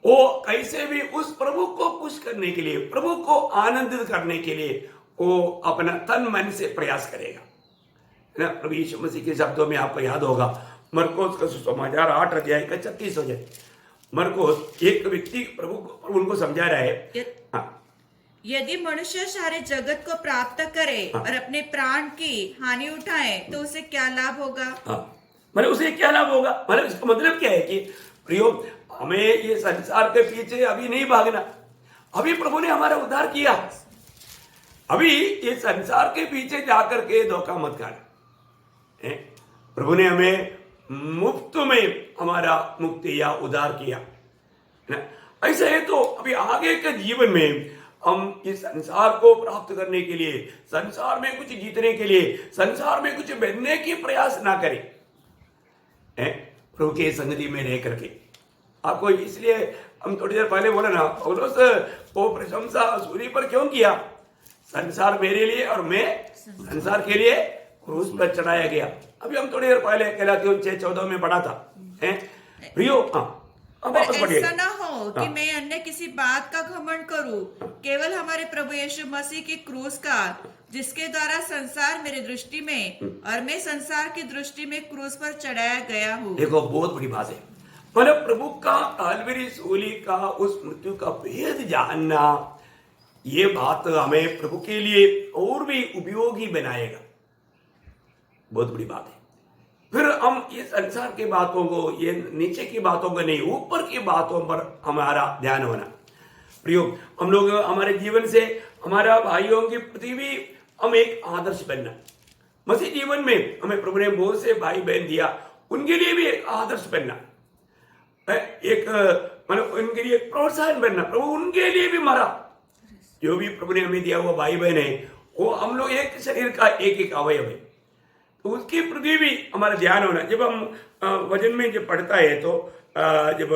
वो कैसे भी उस प्रभु को खुश करने के लिए, प्रभु को आनंदित करने के लिए वो अपना तन मन से प्रयास करेगा, है ना। प्रभु यीशु मसीह के शब्दों में आपको याद होगा, मरकोस का सुसमाचार 8 अध्याय का 36 वचन। मरकोस एक व्यक्ति प्रभु उनको समझा रहा है, यदि मनुष्य सारे जगत को प्राप्त करे और अपने प्राण की हानि उठाए तो उसे क्या लाभ होगा? मतलब उसे क्या लाभ होगा? मतलब इसका मतलब क्या है कि प्रियो, हमें ये संसार के पीछे अभी नहीं भागना। अभी प्रभु ने हमारा उद्धार किया, अभी ये संसार के पीछे जाकर के धोखा मत खाना। प्रभु ने हमें मुफ्त में हमारा मुक्ति या उद्धार किया ना। ऐसा है तो अभी आगे के जीवन में हम इस संसार को प्राप्त करने के लिए, संसार में कुछ जीतने के लिए, संसार में कुछ बनने की प्रयास ना करें, प्रभु के संगति में रह करके। आपको इसलिए हम थोड़ी देर पहले बोला ना, पौलुस वो प्रशंसा सूली पर क्यों किया? संसार मेरे लिए और मैं संसार के लिए क्रूस पर चढ़ाया गया। अभी हम थोड़ी देर पहले गलातियों 6:14 में पढ़ा था। प्रियो, अब ऐसा ना हो कि मैं अन्य किसी बात का घमंड करूं, केवल हमारे प्रभु यीशु मसीह की क्रूस का, जिसके द्वारा संसार मेरी दृष्टि में और मैं संसार की दृष्टि में क्रूस पर चढ़ाया गया हूँ। देखो, बहुत बड़ी बात है। मतलब प्रभु का काल्वरी सूली का उस मृत्यु का भेद जानना, ये बात हमें प्रभु के लिए और भी उपयोगी बनाएगा। बहुत बड़ी बात है। फिर हम ये संसार की बातों को, ये नीचे की बातों को नहीं, ऊपर की बातों पर हमारा ध्यान होना। प्रियो, हम लोग हमारे जीवन से हमारा भाइयों के प्रति भी हम एक आदर्श बनना। मसीह जीवन में हमें प्रभु ने बहुत से भाई बहन दिया, उनके लिए भी एक आदर्श बनना, एक मतलब उनके लिए प्रोत्साहन बनना। प्रभु उनके लिए भी मरा। जो भी प्रभु ने हमें दिया हुआ भाई बहन है, वो हम लोग एक शरीर का एक एक अवयव है, तो उसके प्रति भी हमारा ध्यान होना। जब हम वचन में जब पढ़ता है तो जब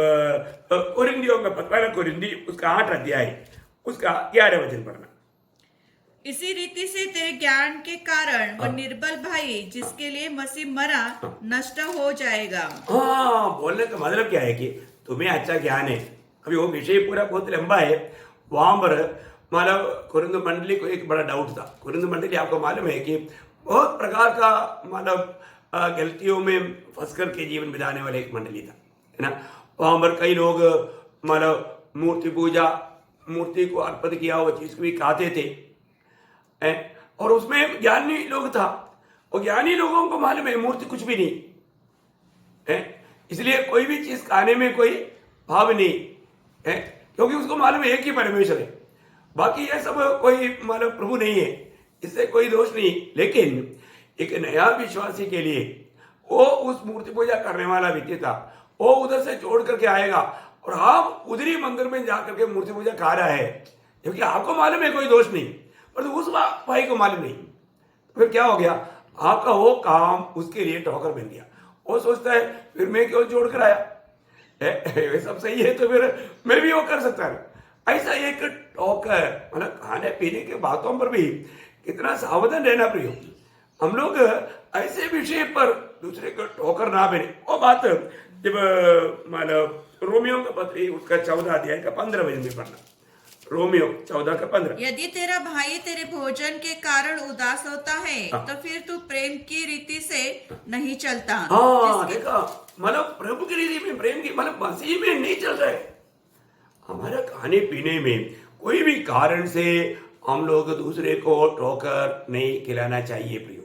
कोरिन्थियों का पहला कोरिन्थी उसका 8 अध्याय उसका 11 वचन पढ़ना। इसी रीति से तेरे ज्ञान के कारण वो निर्बल भाई जिसके लिए मसीह मरा नष्ट हो जाएगा। हाँ, बोलने का मतलब क्या है कि तुम्हें अच्छा ज्ञान है। अभी वो विषय पूरा बहुत लंबा है। वहां पर मतलब कुरिन्थ मंडली को एक बड़ा डाउट था। कुरिन्थ मंडली आपको मालूम है कि बहुत प्रकार का मतलब गलतियों में फंस कर के जीवन बिताने वाले एक मंडली था, है ना। वहां पर कई लोग मतलब मूर्ति पूजा, मूर्ति को अर्पित किया हुआ चीज को भी खाते थे, और उसमें ज्ञानी लोग था। और ज्ञानी लोगों को मालूम है मूर्ति कुछ भी नहीं है, इसलिए कोई भी चीज खाने में कोई भाव नहीं है, क्योंकि उसको मालूम है एक ही परमेश्वर है, बाकी ये सब कोई मतलब प्रभु नहीं है, इससे कोई दोष नहीं। लेकिन एक नया विश्वासी के लिए वो उस मूर्ति पूजा करने वाला व्यक्ति था, वो उधर से छोड़ करके आएगा और आप उधरी मंदिर में जाकर के मूर्ति पूजा खा रहा है, क्योंकि आपको मालूम है कोई दोष नहीं, पर उस भाई को मालूम नहीं। तो फिर क्या हो गया, आपका वो काम उसके लिए ठोकर बन गया। वो सोचता है फिर मैं क्यों जोड़ कर आया, ये सब सही है तो फिर मैं भी वो कर सकता है। ऐसा एक ठोकर, मतलब खाने पीने के बातों पर भी कितना सावधान रहना प्रियो। हम लोग ऐसे विषय पर दूसरे को ठोकर ना बने। वो बात जब मतलब रोमियो का पत्र उसका 14 अध्याय का 15 वचन में पढ़ना, रोमियो 14 का 15। यदि तेरा भाई तेरे भोजन के कारण उदास होता है हाँ। तो फिर तू प्रेम की रीति से नहीं चलता। हाँ देखा, मतलब प्रभु की रीति में, प्रेम की मतलब मसीह में नहीं चल रहा है। हमारा खाने पीने में कोई भी कारण से हम लोग दूसरे को ठोकर नहीं खिलाना चाहिए प्रियो।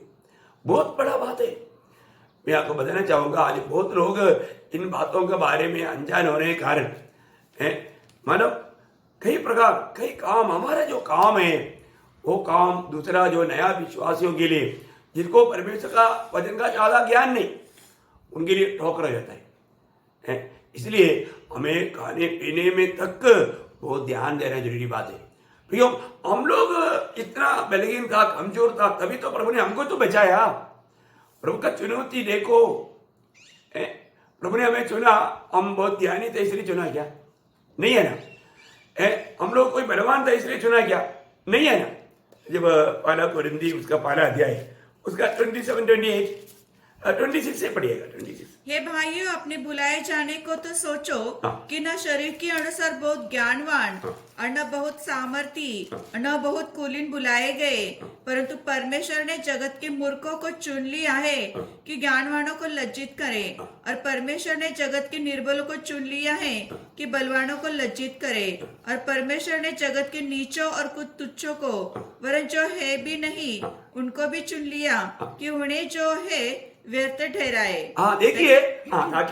बहुत बड़ा बात है। मैं आपको बताना चाहूंगा, आज बहुत लोग इन बातों के बारे में अनजान होने के कारण है, मतलब कई प्रकार कई काम, हमारा जो काम है वो काम दूसरा जो नया विश्वासियों के लिए, जिनको परमेश्वर का वचन का ज्यादा ज्ञान नहीं, उनके लिए ठोकर जाता है। इसलिए हमें खाने पीने में तक बहुत ध्यान देना जरूरी बात है प्रियो। हम लोग इतना बलहीन था, कमजोर था, तभी तो प्रभु ने हमको तो बचाया। प्रभु का चुनौती देखो, प्रभु ने हमें चुना, हम बहुत ज्ञानी थे इसलिए चुना क्या? नहीं है ना। हम लोग कोई बलवान था इसलिए चुना क्या? नहीं है ना। जब पहला कोरिन्थी उसका पहला अध्याय उसका 27, 28, 26 से पढ़िएगा। 26। हे भाइयों, अपने बुलाए जाने को तो सोचो हाँ। कि न शरीर के अनुसार बहुत ज्ञानवान हाँ। और न बहुत सामर्थी हाँ। और न बहुत कुलीन बुलाए गए, परंतु परमेश्वर ने जगत के मूर्खों को चुन लिया है कि ज्ञानवानों को लज्जित करे, और परमेश्वर ने जगत के निर्बलों को चुन लिया है कि बलवानों को लज्जित करे, और परमेश्वर ने जगत के नीचों और कुछ तुच्छों को, वरन जो है भी नहीं, उनको भी चुन लिया कि उन्हें जो है व्यर्थ ठहराए। हाँ देखिए, हाँ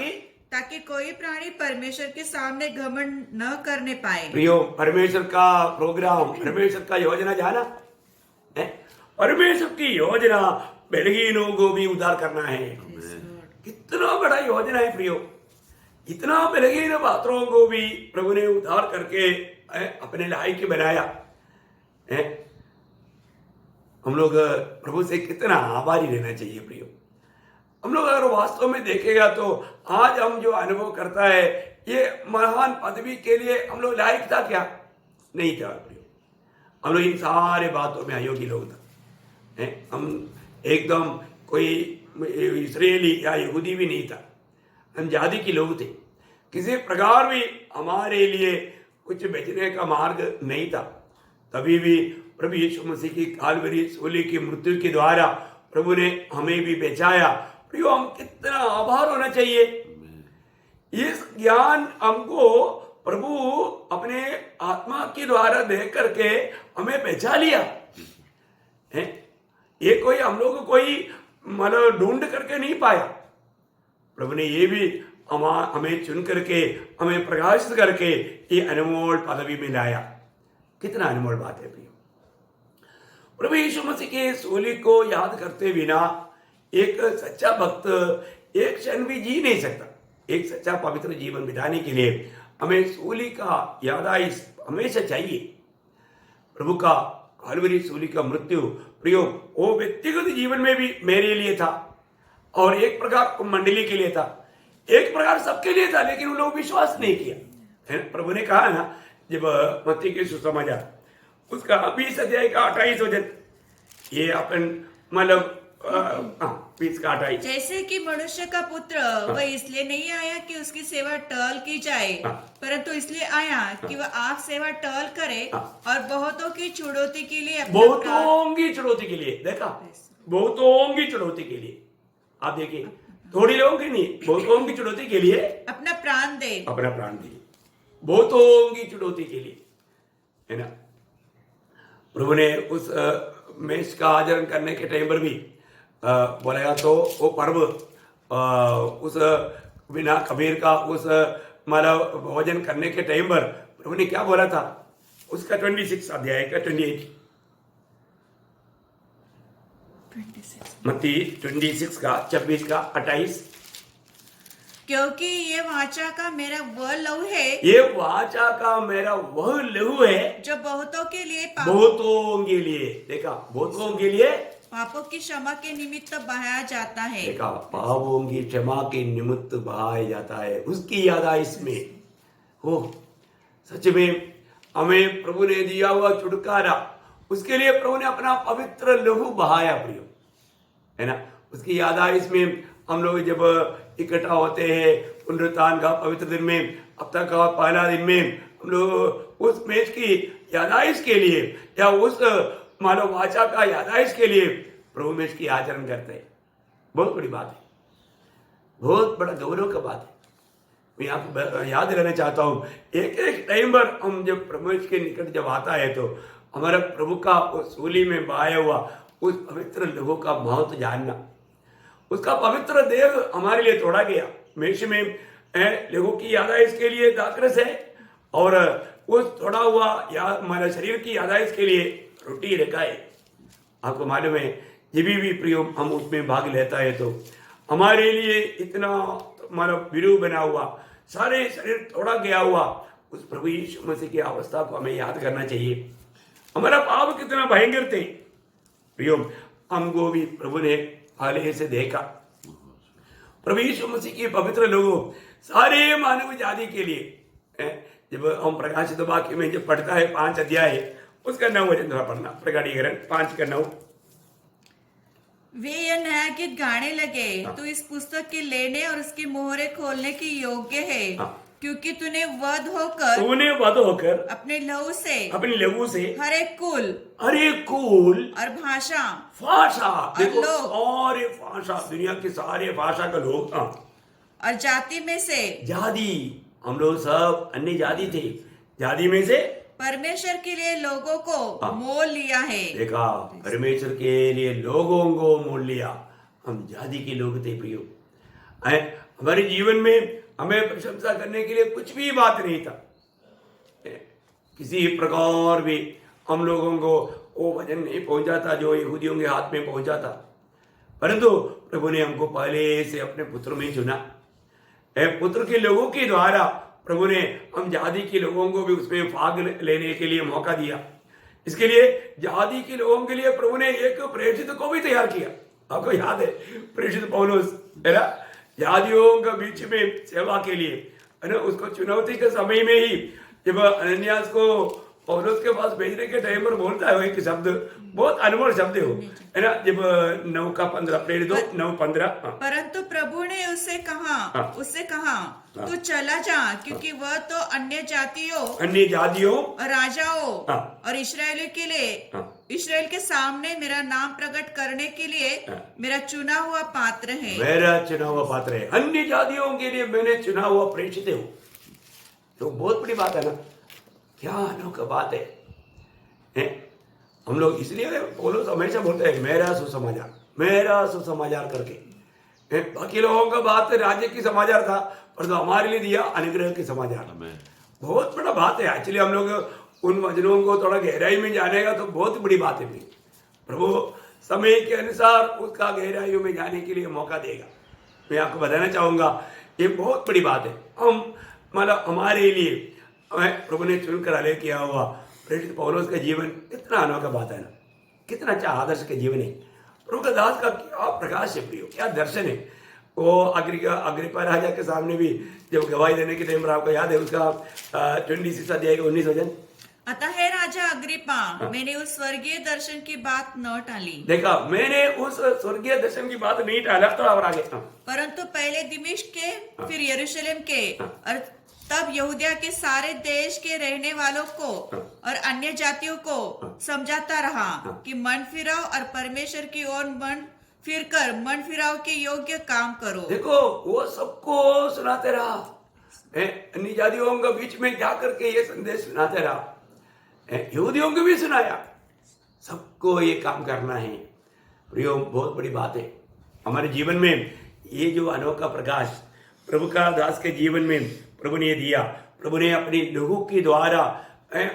ताकि कोई प्राणी परमेश्वर के सामने घमंड न करने पाए। प्रियो, परमेश्वर का प्रोग्राम, परमेश्वर का योजना जाना है। परमेश्वर की योजना बलहीनों को भी उद्धार करना है। कितना बड़ा योजना है प्रियो। इतना बलहीन पात्रों को भी प्रभु ने उद्धार करके अपने लायक बनाया है। हम लोग प्रभु से कितना आभारी रहना चाहिए प्रियो। हम लोग अगर वास्तव में देखेगा तो आज हम जो अनुभव करता है, ये महान पदवी के लिए हम लोग लायक था क्या? नहीं था प्रियो। हम लोग इन सारे बातों में अयोग्य लोग था। हम एकदम कोई इस्राएली या यहूदी भी नहीं था, हम जाति के लोग थे। किसी प्रकार भी हमारे लिए कुछ बचने का मार्ग नहीं था। तभी भी प्रभु यीशु मसीह की कालवरी सूली की मृत्यु के द्वारा प्रभु ने हमें भी बचाया। प्रियो, हम कितना आभार होना चाहिए। इस ज्ञान हमको प्रभु अपने आत्मा के द्वारा दे करके हमें बचा लिया है। ये कोई हम लोग कोई मतलब ढूंढ करके नहीं पाया। प्रभु ने ये भी हमें चुन करके, हमें प्रकाशित करके ये अनमोल पदवी में लाया। कितना अनमोल बात है प्रियो। प्रभु यीशु मसीह के सूली को याद करते बिना एक सच्चा भक्त एक क्षण भी जी नहीं सकता। एक सच्चा पवित्र जीवन बिताने के लिए हमें सूली का यादाइश हमेशा चाहिए। प्रभु का कालवरी सूली का मृत्यु प्रियो, वो व्यक्तिगत जीवन में भी मेरे लिए था, और एक प्रकार मंडली के लिए था, एक प्रकार सबके लिए था, लेकिन उन लोग विश्वास नहीं किया। प्रभु ने कहा ना, जब मत्ती के सुसमाचार उसका 20 अध्याय का 28 वचन, ये अपन मतलब 20 का 28, जैसे कि मनुष्य का पुत्र वह इसलिए नहीं आया कि उसकी सेवा टहल की जाए, परंतु इसलिए आया कि वह आप सेवा टहल करे और बहुतों की चुड़ौती के लिए बहुतों की चुड़ौती के लिए, देखा, बहुतों की चुड़ौती के लिए। आप देखिए, थोड़ी लोगों की नहीं, बहुतों की चुड़ौती के लिए अपना प्राण दे, अपना प्राण दे, बहुतों की चुड़ौती के लिए, है ना। प्रभु ने उस मेष का आचरण करने के टाइम पर भी बोला, तो वो पर्व उस बिना कबीर का उस मतलब भोजन करने के टाइम पर प्रभु ने क्या बोला था? उसका 26 अध्याय का 28, मत्ती 26 का 26 का 28, क्योंकि ये वाचा का मेरा वह लहू है ये वाचा का मेरा वह लहू है जो बहुतों के लिए बहुतों के लिए, देखा, बहुतों के लिए, पापों की क्षमा के निमित्त बहाया जाता है। देखा, पापों की क्षमा के निमित्त बहाया जाता है, उसकी याद आई इसमें। हो, सच में हमें प्रभु ने दिया हुआ छुटकारा, उसके लिए प्रभु ने अपना पवित्र लहू बहाया, प्रियो, है ना। उसकी याद आई इसमें। हम लोग जब इकट्ठा होते हैं पुनरुत्थान का पवित्र दिन में, हफ्ता का पहला दिन में, हम लोग उस मेज की यादाइश के लिए या उस मानव वाचा का यादाइश के लिए प्रभु मेज की आचरण करते हैं। बहुत बड़ी बात है, बहुत बड़ा गौरव का बात है। मैं आपको याद रहना चाहता हूँ, एक एक टाइम पर हम जब प्रभु मेज के निकट जब आता है तो हमारा प्रभु का उस सूली में बहाया हुआ उस पवित्र लहू का महत्व जानना, उसका पवित्र देह हमारे लिए तोड़ा गया, मेष में लहू की यादाइश के लिए दाखरस है, और उस तोड़ा हुआ या हमारे शरीर की यादाइश के लिए रोटी रखा है। आपको मालूम है, जब भी प्रियो हम उसमें भाग लेता है तो हमारे लिए इतना हमारा विरू बना हुआ, सारे शरीर तोड़ा गया हुआ उस प्रभु यीशु मसीह की अवस्था को हमें याद करना चाहिए। हमारा पाप कितना भयंकर थे प्रियो, हमको भी प्रभु ने हाल से देखा। प्रभु यीशु मसीह की पवित्र लोगों सारे मानव जाति के लिए, जब हम प्रकाशित वाक्य में जब पढ़ता है 5 अध्याय उसका 9 वचन थोड़ा पढ़ना, प्रकटीकरण 5 का 9। वे यह नया गीत गाने लगे, तू इस पुस्तक के लेने और उसकी मोहरे खोलने की योग्य है, क्योंकि तूने वध होकर अपने लहू से हर एक कुल और भाषा देखो, सारे भाषा, दुनिया के सारे भाषा का लोग, और जाति में से जाति, हम लोग सब अन्य जाति थे, जाति में से परमेश्वर के लिए लोगों को मोल लिया है। देखा, परमेश्वर के लिए लोगों को मोल लिया। हम जाति के लोग थे प्रियो, हमारे जीवन में हमें प्रशंसा करने के लिए कुछ भी बात नहीं था, किसी प्रकार भी हम लोगों को वो वचन नहीं पहुंचा था जो यहूदियों के हाथ में पहुंचा था, परंतु प्रभु ने हमको पहले से अपने पुत्र में चुना। पुत्र के लोगों के द्वारा प्रभु ने हम जाति के लोगों को भी उसमें भाग लेने के लिए मौका दिया। इसके लिए जाति के लोगों के लिए प्रभु ने एक प्रेषित को भी तैयार किया। आपको याद है, प्रेषित पौलुस, है ना, जातियों के बीच में सेवा के लिए, है ना, उसको चुनौती के समय में ही जब अनन्यास को पौलुस के पास भेजने के टाइम पर बोलता है एक शब्द, बहुत अनमोल शब्द हो, है ना, जब 9 का 15 प्रेरित 9:15। परंतु प्रभु ने उससे कहा तू चला जा, क्योंकि वह तो अन्य जातियों राजाओं और इस्राएल के सामने मेरा नाम प्रकट करने के लिए मेरा चुना हुआ पात्र है। अन्य जातियों के लिए मैंने चुना हुआ प्रेषित हूँ। तो बहुत बड़ी बात है ना, क्या अनोखी बात है। हम लोग इसलिए पौलुस हमेशा बोलते हैं मेरा सुसमाचार करके। बाकी लोगों का बात राज्य की समाचार था, पर तो हमारे लिए दिया अनुग्रह की समाचार। बहुत बड़ा बात है। एक्चुअली हम लोग उन वचनों को थोड़ा गहराई में जानेगा तो बहुत बड़ी बात है। प्रभु समय के अनुसार उसका गहराइयों में जाने के लिए मौका देगा। मैं आपको बताना चाहूंगा, ये बहुत बड़ी बात है। हम मतलब हमारे लिए प्रभु ने चुनकर आलेख किया हुआ प्रेरित पौलुस का जीवन कितना अनोखा बात है ना, कितना अच्छा आदर्श का जीवन है। प्रभु का दास का क्या प्रकाश है प्रियो, क्या दर्शन है। वो अग्रिप्पा राजा के सामने भी जब गवाही देने के टाइम पर, आपको याद है उसका 26 अध्याय 19 वचन, अतः हे राजा अग्रिप्पा, मैंने उस स्वर्गीय दर्शन की बात न टाली। देखा, मैंने उस स्वर्गीय दर्शन की बात नहीं टाला। तो और आगे, परंतु पहले दिमिश्क के, फिर यरूशलेम के, और तब यहूदिया के सारे देश के रहने वालों को और अन्य जातियों को समझाता रहा कि मन फिराओ और परमेश्वर की ओर मन फिराओ के योग्य काम करो। देखो, वो सबको सुनाते रहा, अन्य जातियों के बीच में जाकर के ये संदेश सुनाते रहा, यहूदियों को भी सुनाया। सबको ये काम करना है प्रियो, बहुत बड़ी बात है। हमारे जीवन में ये जो अनोखा प्रकाश प्रभु का दास के जीवन में प्रभु ने दिया, प्रभु ने अपनी लोगों के द्वारा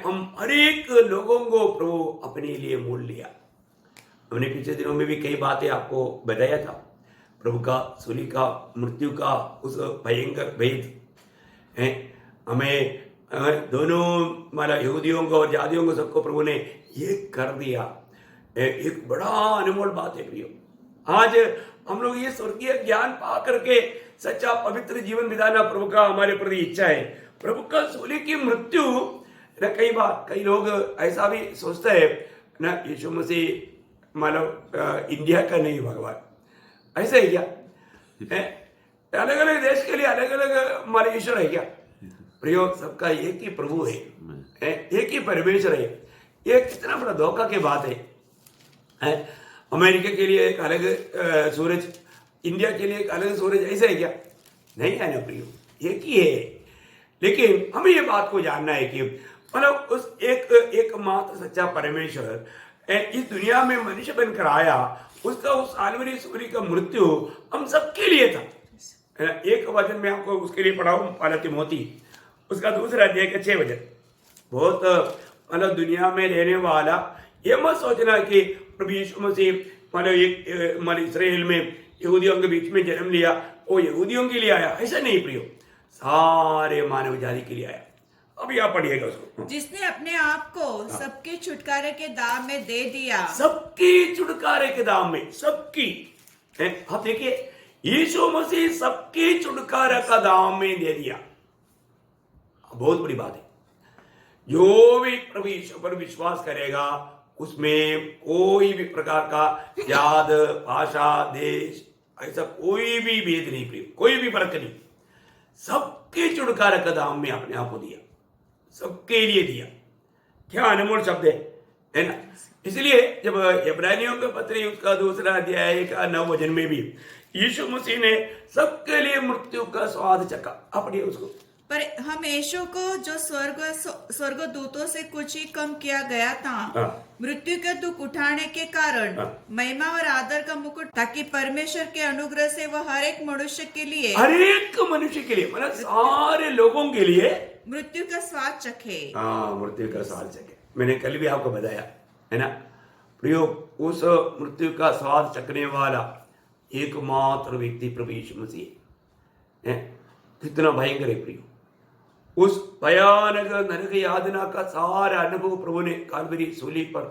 हम हर एक लोगों को प्रभु अपने लिए मोल लिया। हमने पिछले दिनों में भी कई बातें आपको बताया था। प्रभु का सूली का मृत्यु का उस भयंकर भेद है हमें दोनों मतलब यहूदियों को और जातियों को सबको प्रभु ने एक कर दिया। एक बड़ा अनमोल बात है प्रियो। आज हम लोग ये स्वर्गीय ज्ञान पा करके सच्चा पवित्र जीवन बिताना प्रभु का हमारे प्रति इच्छा है। प्रभु का सूली की मृत्यु ना, कई बार कई लोग ऐसा भी सोचते हैं ना, यीशु मसीह मतलब इंडिया का नहीं भगवान, ऐसा है क्या? अलग अलग देश के लिए अलग अलग हमारे ईश्वर है क्या? प्रियो, सबका एक ही प्रभु है, एक ही परमेश्वर है। ये कितना बड़ा धोखा की बात है। अमेरिका के लिए एक अलग सूरज, इंडिया के लिए एक अलग सूरज, ऐसा है क्या? नहीं है ना प्रियो, एक ही है। लेकिन हमें ये बात को जानना है कि मतलब उस एकमात्र सच्चा परमेश्वर इस दुनिया में मनुष्य बनकर आया, उसका उस काल्वरी सूली का मृत्यु हम सबके लिए था। एक वचन में आपको उसके लिए पढ़ाऊं, पहला तिमोथी उसका दूसरा अध्याय का 6 वचन। बहुत मतलब दुनिया में रहने वाला ये मत सोचना कि प्रभु यीशु मसीह मतलब इसराइल में यहूदियों के बीच में जन्म लिया, वो यहूदियों के लिए आया, ऐसा नहीं प्रियो, सारे मानव जाति के लिए आया। अब यहाँ पढ़िएगा उसको। जिसने अपने आप को सबके छुटकारे के दाम में दे दिया। सबकी छुटकारे के दाम में, सबकी। आप देखिए, यीशु मसीह सबकी छुटकारे का दाम में दे दिया। बहुत बड़ी बात है। जो भी प्रभु यीशु पर विश्वास करेगा उसमें कोई भी प्रकार का जात, भाषा, देश, ऐसा कोई भी भेद नहीं प्रिय, कोई भी फर्क नहीं। सबके छुटकारे का दाम में अपने आप को दिया, सबके लिए दिया। क्या अनमोल शब्द है ना? इसलिए जब इब्रानियों के पत्र उसका दूसरा अध्याय का 9 वचन में भी यीशु मसीह ने सबके लिए मृत्यु का स्वाद चखा। अपने उसको पर हम यीशु को जो स्वर्गदूतों से कुछ ही कम किया गया था, मृत्यु के दुख उठाने के कारण महिमा और आदर का मुकुट, ताकि परमेश्वर के अनुग्रह से वह हर एक मनुष्य के लिए, हर एक मनुष्य के लिए, मतलब सारे लोगों के लिए मृत्यु का स्वाद चखे। मृत्यु का स्वाद चखे। मैंने कल भी आपको बताया है ना प्रियो, उस मृत्यु का स्वाद चखने वाला एकमात्र व्यक्ति प्रभु यीशु मसीह है। कितना भयंकर है प्रियो। उस भयानक नरक यातना का सारा अनुभव प्रभु ने काल्वरी सूली पर,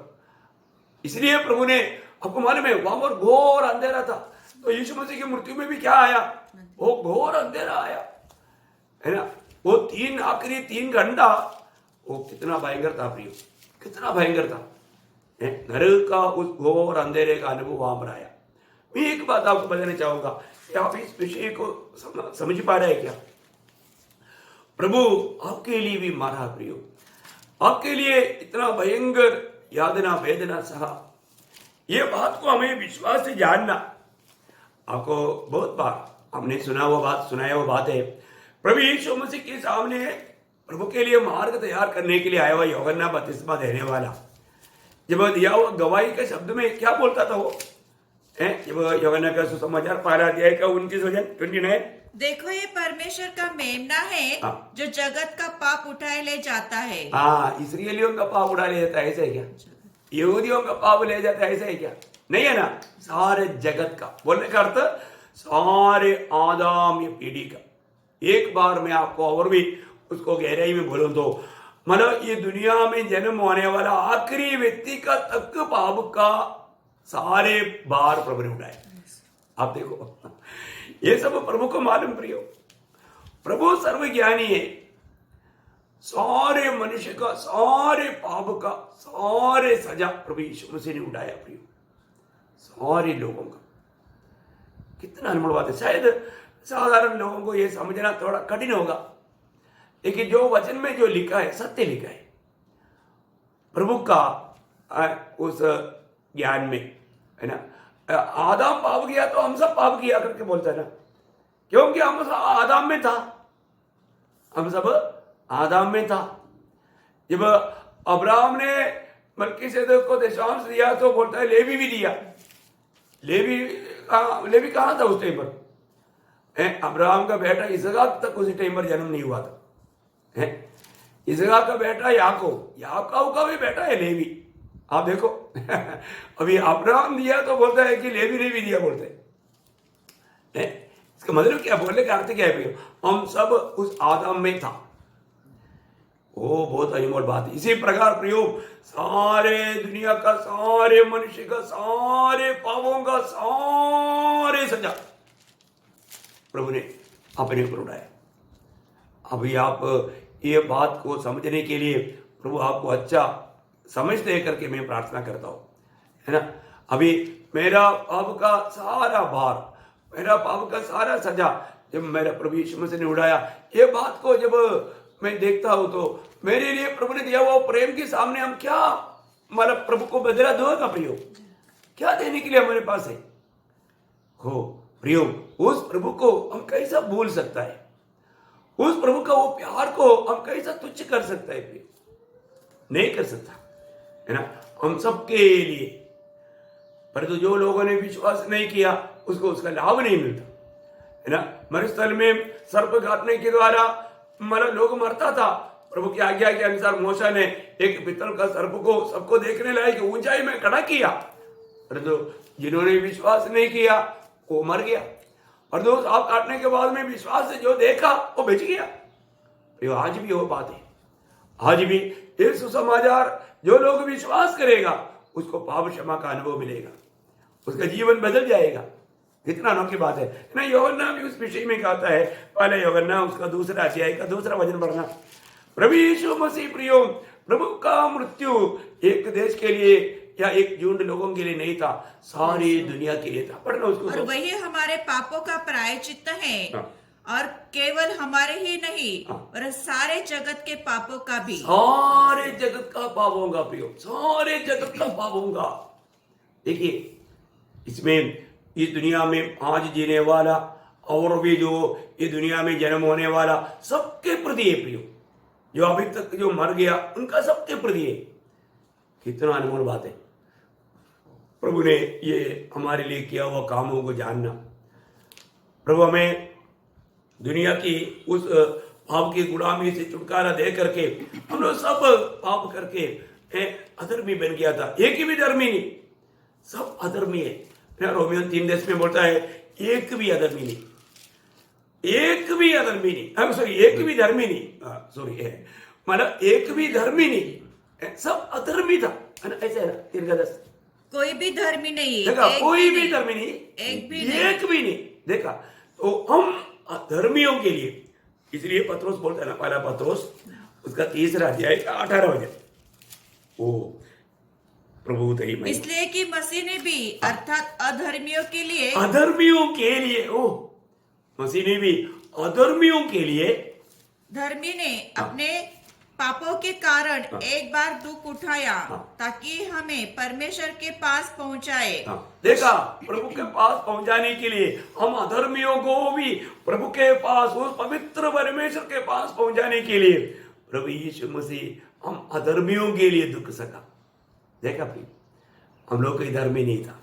इसलिए प्रभु ने, आपको मालूम है वहां पर घोर अंधेरा था, तो यीशु मसीह की मृत्यु में भी क्या आया? वो घोर अंधेरा आया है ना। वो आखिरी 3 घंटा वो कितना भयंकर था प्रियो, कितना भयंकर था। नरक का उस घोर अंधेरे का अनुभव वहां पर आया। मैं एक बात आपको बताना चाहूंगा, आप इस विषय को समझ पा रहे हैं क्या? प्रभु आपके लिए भी मारा प्रियो, आपके लिए इतना भयंकर यातना वेदना सहा। ये बात को हमें विश्वास से जानना। आपको बहुत बार हमने सुनाया हुआ बात है। प्रभु यीशु मसीह के सामने प्रभु के लिए मार्ग तैयार करने के लिए आया हुआ यूहन्ना बपतिस्मा देने वाला, जब दिया हुआ गवाही के शब्द में क्या बोलता था वो? जब यूहन्ना का सुसमाचार 1 अध्याय का 29 वचन 29, देखो ये परमेश्वर का मेमना है जो जगत का पाप उठाए ले जाता है। इसराइलियों का पाप उठा ले जाता है, ऐसा है क्या? यहूदियों का पाप ले जाता है, ऐसा है क्या? नहीं है ना, सारे जगत का बोलने का अर्थ सारे आदम पीढ़ी का। एक बार मैं आपको और भी उसको गहराई में बोलूं तो मतलब ये दुनिया में जन्म होने वाला आखिरी व्यक्ति का तक पाप का सारे बार प्रभु ने उठाए। आप देखो, ये सब प्रभु को मालूम प्रियो। प्रभु सर्वज्ञानी है। सारे मनुष्य का, सारे पाप का, सारे सजा प्रभु यीशु मसीह ने उठाया प्रियो, सारे लोगों का। कितना अनमोल बात है। शायद साधारण लोगों को यह समझना थोड़ा कठिन होगा, लेकिन जो वचन में जो लिखा है सत्य लिखा है प्रभु का उस ज्ञान में, है ना। आदम पाप किया तो हम सब पाप किया करके बोलता है ना, क्योंकि हम सब आदम में था, हम सब आदम में था। जब अब्राहम ने मलकीसेदेक को दशांश दिया तो बोलता है लेवी भी दिया। लेवी कहाँ था उस टाइम पर? अब्राहम का बेटा इसहाक तक उसी टाइम पर जन्म नहीं हुआ था। इसहाक का बेटा याकूब का भी बेटा है लेवी। आप देखो अभी अब्राहम दिया तो बोलता है कि लेवी ने भी दिया बोलते हैं। इसका मतलब क्या, बोलने का अर्थ क्या है प्रियो? हम सब उस आदम में था। वो बहुत अनमोल बात है। इसी प्रकार प्रियो, सारे दुनिया का, सारे मनुष्य का, सारे पापों का, सारे सजा प्रभु ने अपने ऊपर उठाया। अभी आप ये बात को समझने के लिए प्रभु आपको अच्छा समझ दे करके मैं प्रार्थना करता हूँ, है ना। अभी मेरा पाप का सारा भार, मेरा पाप का सारा सजा जब मेरा प्रभु यीशु मसीह ने उठाया, ये बात को जब मैं देखता हूँ तो मेरे लिए प्रभु ने दिया हुआ प्रेम के सामने हम क्या मतलब प्रभु को बदला दोगा प्रियो? क्या देने के लिए हमारे पास है हो प्रियो? उस प्रभु को हम कैसा भूल सकता है? उस प्रभु का वो प्यार को हम कैसा तुच्छ कर सकता है प्रियो? नहीं कर सकता, है ना। हम सबके लिए, परंतु जो लोगों ने विश्वास नहीं किया उसको उसका लाभ नहीं मिलता, है ना। मरुस्थल में सर्प काटने के द्वारा मतलब लोग मरता था। प्रभु की आज्ञा के अनुसार मूसा ने एक पित्तल का सर्प को सबको देखने लायक ऊंचाई में खड़ा किया, परंतु जिन्होंने विश्वास नहीं किया वो मर गया। और दो सांप काटने के बाद में विश्वास से जो देखा वो बच गया। तो आज भी वो बात है, आज भी एक सुसमाचार, जो लोग विश्वास करेगा उसको पाप क्षमा का अनुभव मिलेगा, उसका जीवन बदल जाएगा। कितना अनोखी बात है ना। यूहन्ना भी उस विषय में कहता है, पहले यूहन्ना उसका 2 अध्याय का 2 वचन पढ़ना। प्रभु यीशु मसीह प्रियो, प्रभु का मृत्यु एक देश के लिए या एक झुंड लोगों के लिए नहीं था, सारी दुनिया के लिए था। पढ़ना उसको। और वही हमारे पापों का प्रायश्चित्त है। हाँ। और केवल हमारे ही नहीं, हाँ। और सारे जगत के पापों का भी। सारे जगत का पापों का प्रियो, सारे जगत का पापों का। देखिए, इसमें इस दुनिया में आज जीने वाला और भी जो ये दुनिया में जन्म होने वाला सबके प्रति है प्रियो। जो अभी तक जो मर गया उनका सबके प्रति है। कितना अनमोल बात है। प्रभु ने ये हमारे लिए किया हुआ कामों को जानना। प्रभु हमें दुनिया की उस पाप की गुलामी से छुटकारा दे करके, हम लोग सब पाप करके अधर्मी बन गया था। एक भी धर्मी नहीं, सब अधर्मी है। रोमियो 3:10 में बोलता है, एक भी अधर्मी नहीं, एक भी अधर्मी नहीं, सॉरी एक भी धर्मी नहीं, सॉरी मतलब एक भी धर्मी नहीं, सब अधर्मी था, है ना। ऐसे है ना 3:10। कोई भी धर्मी नहीं, देखा, एक कोई भी भी धर्मी नहीं, एक भी एक भी नहीं। देखा, तो हम धर्मियों के लिए, इसलिए पत्रोस बोलता है ना, पहला पत्रोस उसका 3 अध्याय का 18 वचन, ओ प्रभु तेरी महिमा। इसलिए कि मसीह ने भी अर्थात अधर्मियों के लिए, अधर्मियों के लिए, ओ मसीह ने भी अधर्मियों के लिए, धर्मी ने अपने पापों के कारण एक बार दुख उठाया, ताकि हमें परमेश्वर के पास पहुंचाए। देखा, प्रभु के पास पहुंचाने के लिए हम अधर्मियों को भी प्रभु के पास, उस पवित्र परमेश्वर के पास पहुंचाने के लिए प्रभु यीशु मसीह हम अधर्मियों के लिए दुख सका। देखा भाई, हम लोग कोई धर्मी नहीं था,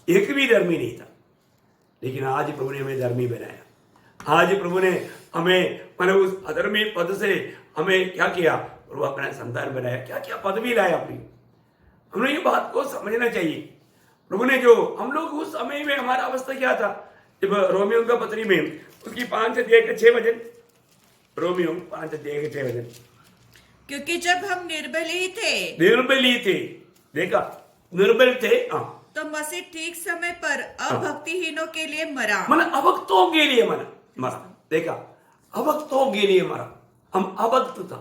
एक भी धर्मी नहीं था, लेकिन आज प्रभु ने हमें धर्मी बनाया। आज प्रभु ने हमें मैंने उस अधर्मी पद से हमें क्या किया, प्रभु अपना संतान बनाया। क्या क्या पदवी लाया अपनी। हमने ये बात को समझना चाहिए। प्रभु ने जो, हम लोग उस समय में हमारा अवस्था क्या था, जब रोमियो का पत्री में उसकी 5 अध्याय के 6 वचन, रोमियो 5 अध्याय के 6 वचन, क्योंकि जब हम निर्बल ही थे, देखा, निर्बल थे, तो मसीह ठीक समय पर अभक्तिहीनों के लिए मरा। मन अभक्तों के लिए मरा। देखा, अभक्तों के लिए मरा। हम अभक्त था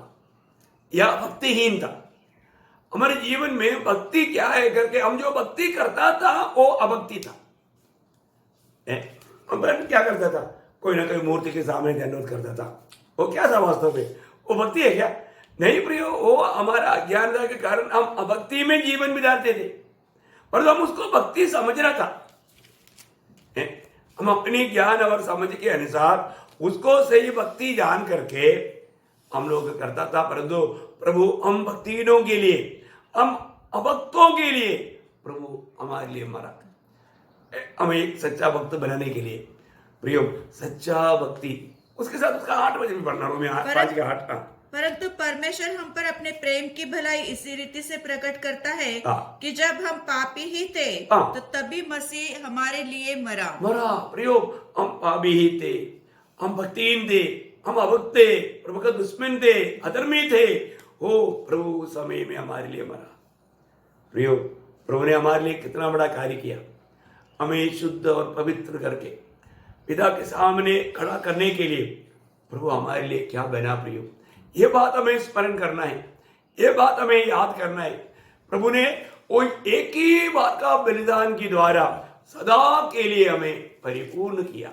या भक्तिहीन था। हमारे जीवन में भक्ति क्या है करके, हम जो भक्ति करता था वो अभक्ति था। हम क्या करता था, कोई ना कोई मूर्ति के सामने दंडवत करता था। वो क्या था वास्तव में, वो भक्ति है क्या? नहीं प्रियो, वो हमारा अज्ञानता के कारण हम अभक्ति में जीवन बिताते थे, पर हम उसको भक्ति समझना था। हम अपनी ज्ञान और समझ के अनुसार उसको सही भक्ति जान करके हम लोग करता था, परंतु प्रभु हम भक्तिहीनों के लिए, हम अभक्तों के लिए प्रभु हमारे लिए मरा। हमें एक सच्चा भक्त बनाने के लिए प्रियो, सच्चा भक्ति, उसके साथ उसका 8 वचन पढ़ना, रोमियो 5 का 8। परंतु परमेश्वर हम पर अपने प्रेम की भलाई इसी रीति से प्रकट करता है हाँ। कि जब हम पापी ही थे हाँ। तो तभी मसीह हमारे लिए मरा। प्रियो, हम पापी ही थे, हम भक्तिहीन थे, हम अभक्त थे, प्रभु का दुश्मन थे, अधर्मी थे। हो प्रभु उस समय में हमारे लिए मरा। प्रियो, प्रभु ने हमारे लिए कितना बड़ा कार्य किया, हमें शुद्ध और पवित्र करके पिता के सामने खड़ा करने के लिए प्रभु हमारे लिए क्या बना। प्रियो, ये बात हमें स्मरण करना है, ये बात हमें याद करना है। प्रभु ने वो एक ही बात का बलिदान के द्वारा सदा के लिए हमें परिपूर्ण किया।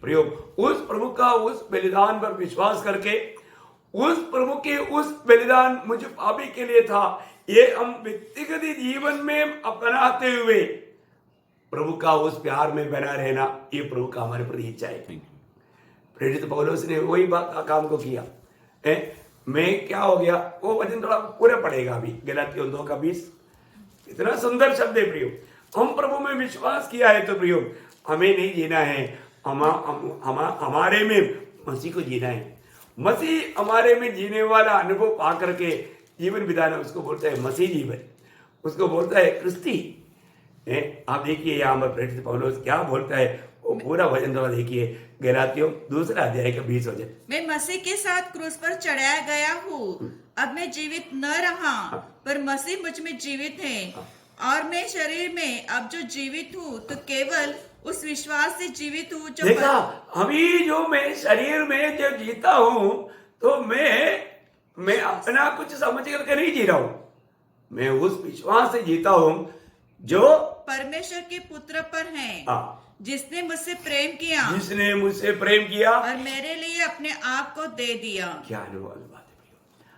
प्रियो, उस प्रभु का उस बलिदान पर विश्वास करके, उस प्रभु के उस बलिदान मुझे पापी के लिए था, ये हम व्यक्तिगत जीवन में अपनाते हुए प्रभु का उस प्यार में बना रहना, ये प्रभु का हमारे प्रति इच्छा है। प्रेरित पौलुस ने वही बात का काम को किया है। मैं क्या हो गया, वो वचन थोड़ा पूरा पड़ेगा अभी, गलातियों 2:20। इतना सुंदर शब्द है प्रियो। हम प्रभु में विश्वास किया है तो प्रियो हमें नहीं जीना है, हमारे में मसीह को जीना है। मसीह हमारे में जीने वाला अनुभव पा करके जीवन बिताना, उसको बोलता है मसीह जीवन, उसको बोलता है क्रिस्ती। आप देखिए यहाँ पर प्रेरित पौलुस क्या बोलता है, वो पूरा वचन थोड़ा देखिए, गलातियों 2:20 वचन। मैं मसीह के साथ क्रूस पर चढ़ाया गया हूँ, अब मैं जीवित न रहा पर मसीह मुझ में जीवित है, और मैं शरीर में अब जो जीवित हूँ तो केवल उस विश्वास से जीवित हूँ जो देखा, अभी जो मैं शरीर में जो जीता हूँ तो मैं अपना कुछ समझ करके नहीं जी रहा हूँ, मैं उस विश्वास से जीता हूँ जो परमेश्वर के पुत्र पर है, जिसने मुझसे प्रेम किया और मेरे लिए अपने आप को दे दिया। क्या अनुभव वाली बात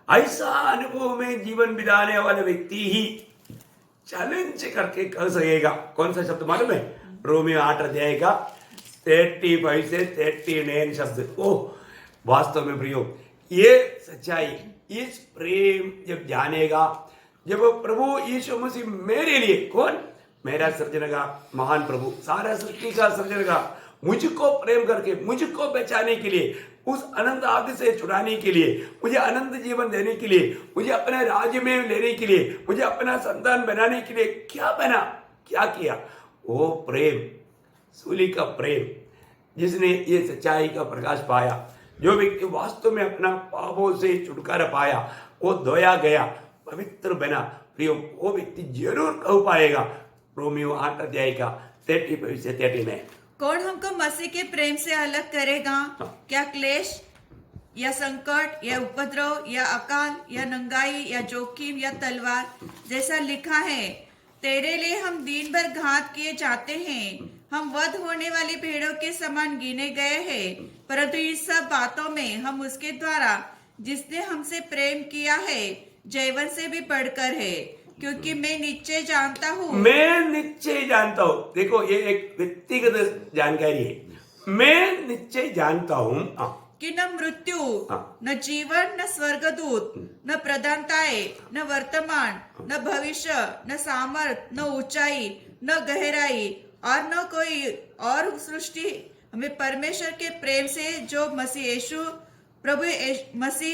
है। ऐसा अनुभव में जीवन बिताने वाला व्यक्ति ही चैलेंज करके कर सकेगा। कौन सा शब्द मालूम है? रोमियो 8 का 35 से 39 शब्द। ओह, वास्तव में प्रियो, ये सच्चाई, इस प्रेम जब जानेगा, जब प्रभु यीशु मसीह मेरे लिए, कौन? मेरा सृजनगा महान प्रभु, सारा सृष्टि का सृजनगा, मुझको प्रेम करके, मुझको बचाने के लिए, उस अनंत आग से छुड़ाने के लिए, मुझे अनंत जीवन देने के लिए, मुझे अपने राज्य में लेने के लिए, मुझे अपना संतान बनाने के लिए क्या बना, क्या किया? वो प्रेम, सूली का प्रेम, जिसने ये सच्चाई का प्रकाश पाया। जो व्यक्ति वास्तव में अपना पापों से छुटकारा पाया, वो धोया गया, पवित्र बना, प्रियो, वो व्यक्ति जरूर कह पाएगा रोमियो 8 का 35 से 39। कौन हमको मसीह के प्रेम से अलग करेगा? क्या क्लेश या संकट या उपद्रव या अकाल या नंगाई या जोखिम या तलवार? जैसा लिखा है, तेरे लिए हम दिन भर घात किए जाते हैं, हम वध होने वाली भेड़ों के समान गिने गए हैं। परंतु इन सब बातों में हम उसके द्वारा जिसने हमसे प्रेम किया है जयवन से भी बढ़कर है, क्योंकि मैं निश्चय जानता हूँ। देखो, ये एक व्यक्तिगत जानकारी है। मैं निश्चय जानता हूँ कि न मृत्यु, न जीवन, न स्वर्गदूत, न प्रधानताएं, न वर्तमान, न भविष्य, न सामर्थ, न ऊंचाई, न गहराई और न कोई और सृष्टि हमें परमेश्वर के प्रेम से जो मसीह यीशु प्रभु मसीह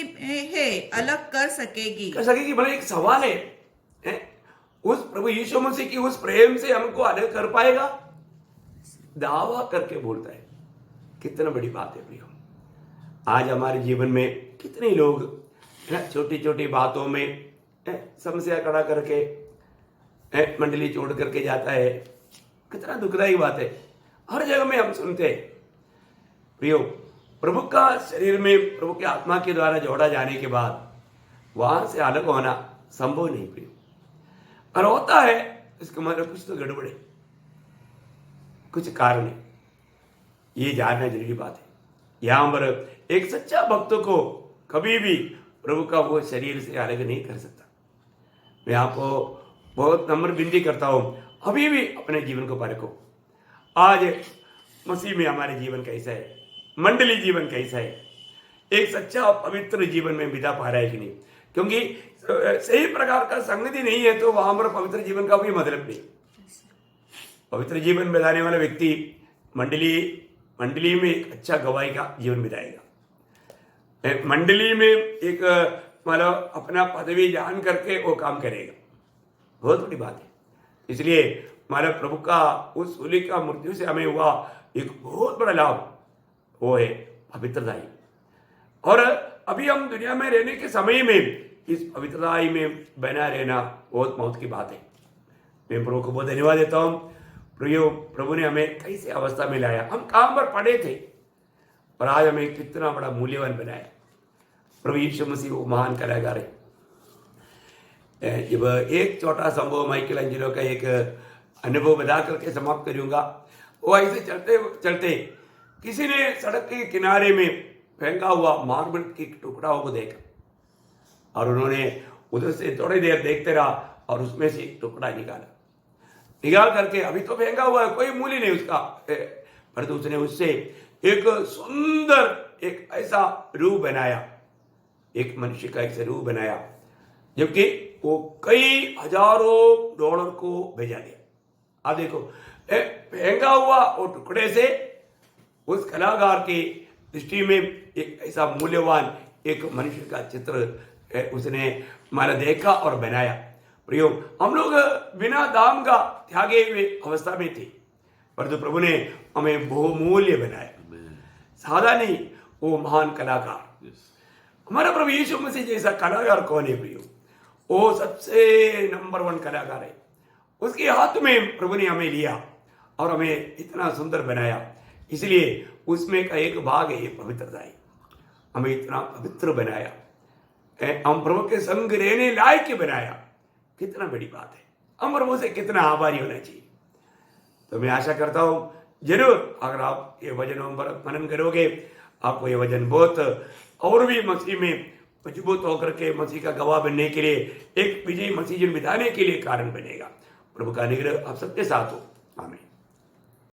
है अलग कर सकेगी। भले एक सवाल है, उस प्रभु यीशु मसीह की उस प्रेम से हमको अलग कर पाएगा? दावा करके बोलता है। कितना बड़ी बात है प्रियो। आज हमारे जीवन में कितने लोग छोटी छोटी बातों में समस्या खड़ा करके मंडली छोड़ करके जाता है। कितना दुखदायी बात है, हर जगह में हम सुनते हैं। प्रियो, प्रभु का शरीर में प्रभु की आत्मा के द्वारा जोड़ा जाने के बाद वहां से अलग होना संभव नहीं प्रियो। और होता है, इसका मतलब कुछ तो गड़बड़ है, कुछ कारण है, ये जानना जरूरी बात है। यहां पर एक सच्चा भक्त को कभी भी प्रभु का वो शरीर से अलग नहीं कर सकता। मैं आपको बहुत नम्र विनती करता हूं, अभी भी अपने जीवन को परखो। आज मसीह में हमारे जीवन कैसा है, मंडली जीवन कैसा है, एक सच्चा पवित्र जीवन में बिता पा रहा है कि नहीं? क्योंकि सही प्रकार का संगति नहीं है तो वहां पर पवित्र जीवन का भी मतलब नहीं। पवित्र जीवन बिताने वाला व्यक्ति मंडली में एक अच्छा गवाही का जीवन बिताएगा। मंडली में एक मतलब अपना पदवी जान करके वो काम करेगा, बहुत बड़ी बात है। इसलिए हमारे प्रभु का उस सूली का मृत्यु से हमें हुआ एक बहुत बड़ा लाभ, वो है पवित्रताई। और अभी हम दुनिया में रहने के समय में इस पवित्रताई में बना रहना बहुत मौत की बात है। मैं प्रभु को बहुत धन्यवाद देता हूँ। प्रभु ने हमें कैसे अवस्था में लाया, हम काम पर पड़े थे और आज हमें कितना बड़ा मूल्यवान बनाया। प्रभु यीशु मसीह वो महान कलाकार है। जब एक छोटा संभव माइकल एंजेलो का एक अनुभव बता करके समाप्त करूंगा। वो ऐसे चलते चलते किसी ने सड़क के किनारे में फेंका हुआ मार्बल के टुकड़ाओं को देखा और उन्होंने उधर से थोड़ी देर देखते रहा और उसमें से एक टुकड़ा निकाल करके, अभी तो फेंका हुआ है, कोई मूल्य नहीं उसका, पर तो उसने उससे एक सुंदर एक ऐसा रूप बनाया, एक मनुष्य का ऐसा रूप बनाया, जबकि वो कई हजारों डॉलर को भेजा गया। आप देखो, फेंका हुआ वो टुकड़े से उस कलाकार की दृष्टि में एक ऐसा मूल्यवान एक मनुष्य का चित्र उसने हमारा देखा और बनाया। प्रियो, हम लोग बिना दाम का त्यागे हुए अवस्था में थे, परंतु प्रभु ने हमें बहुमूल्य बनाया। सादा नहीं, वो महान कलाकार। हमारा प्रभु यीशु मसीह जैसा कलाकार कौन है प्रियो? वो सबसे नंबर 1 कलाकार है। उसके हाथ में प्रभु ने हमें लिया और हमें इतना सुंदर बनाया। इसलिए उसमें का एक भाग है ये पवित्रता है। हमें इतना पवित्र बनाया, हम प्रभु के संग रहने लायक बनाया। कितना बड़ी बात है, हम प्रभु से कितना आभारी होना चाहिए। तो मैं आशा करता हूं जरूर अगर आप ये वचनों पर मनन करोगे, आपको ये वचन बहुत और भी मसीह में मजबूत होकर के मसीह का गवाह बनने के लिए, एक विजयी मसीह जीवन बिताने के लिए कारण बनेगा। प्रभु का अनुग्रह आप सबके साथ हो। आमीन।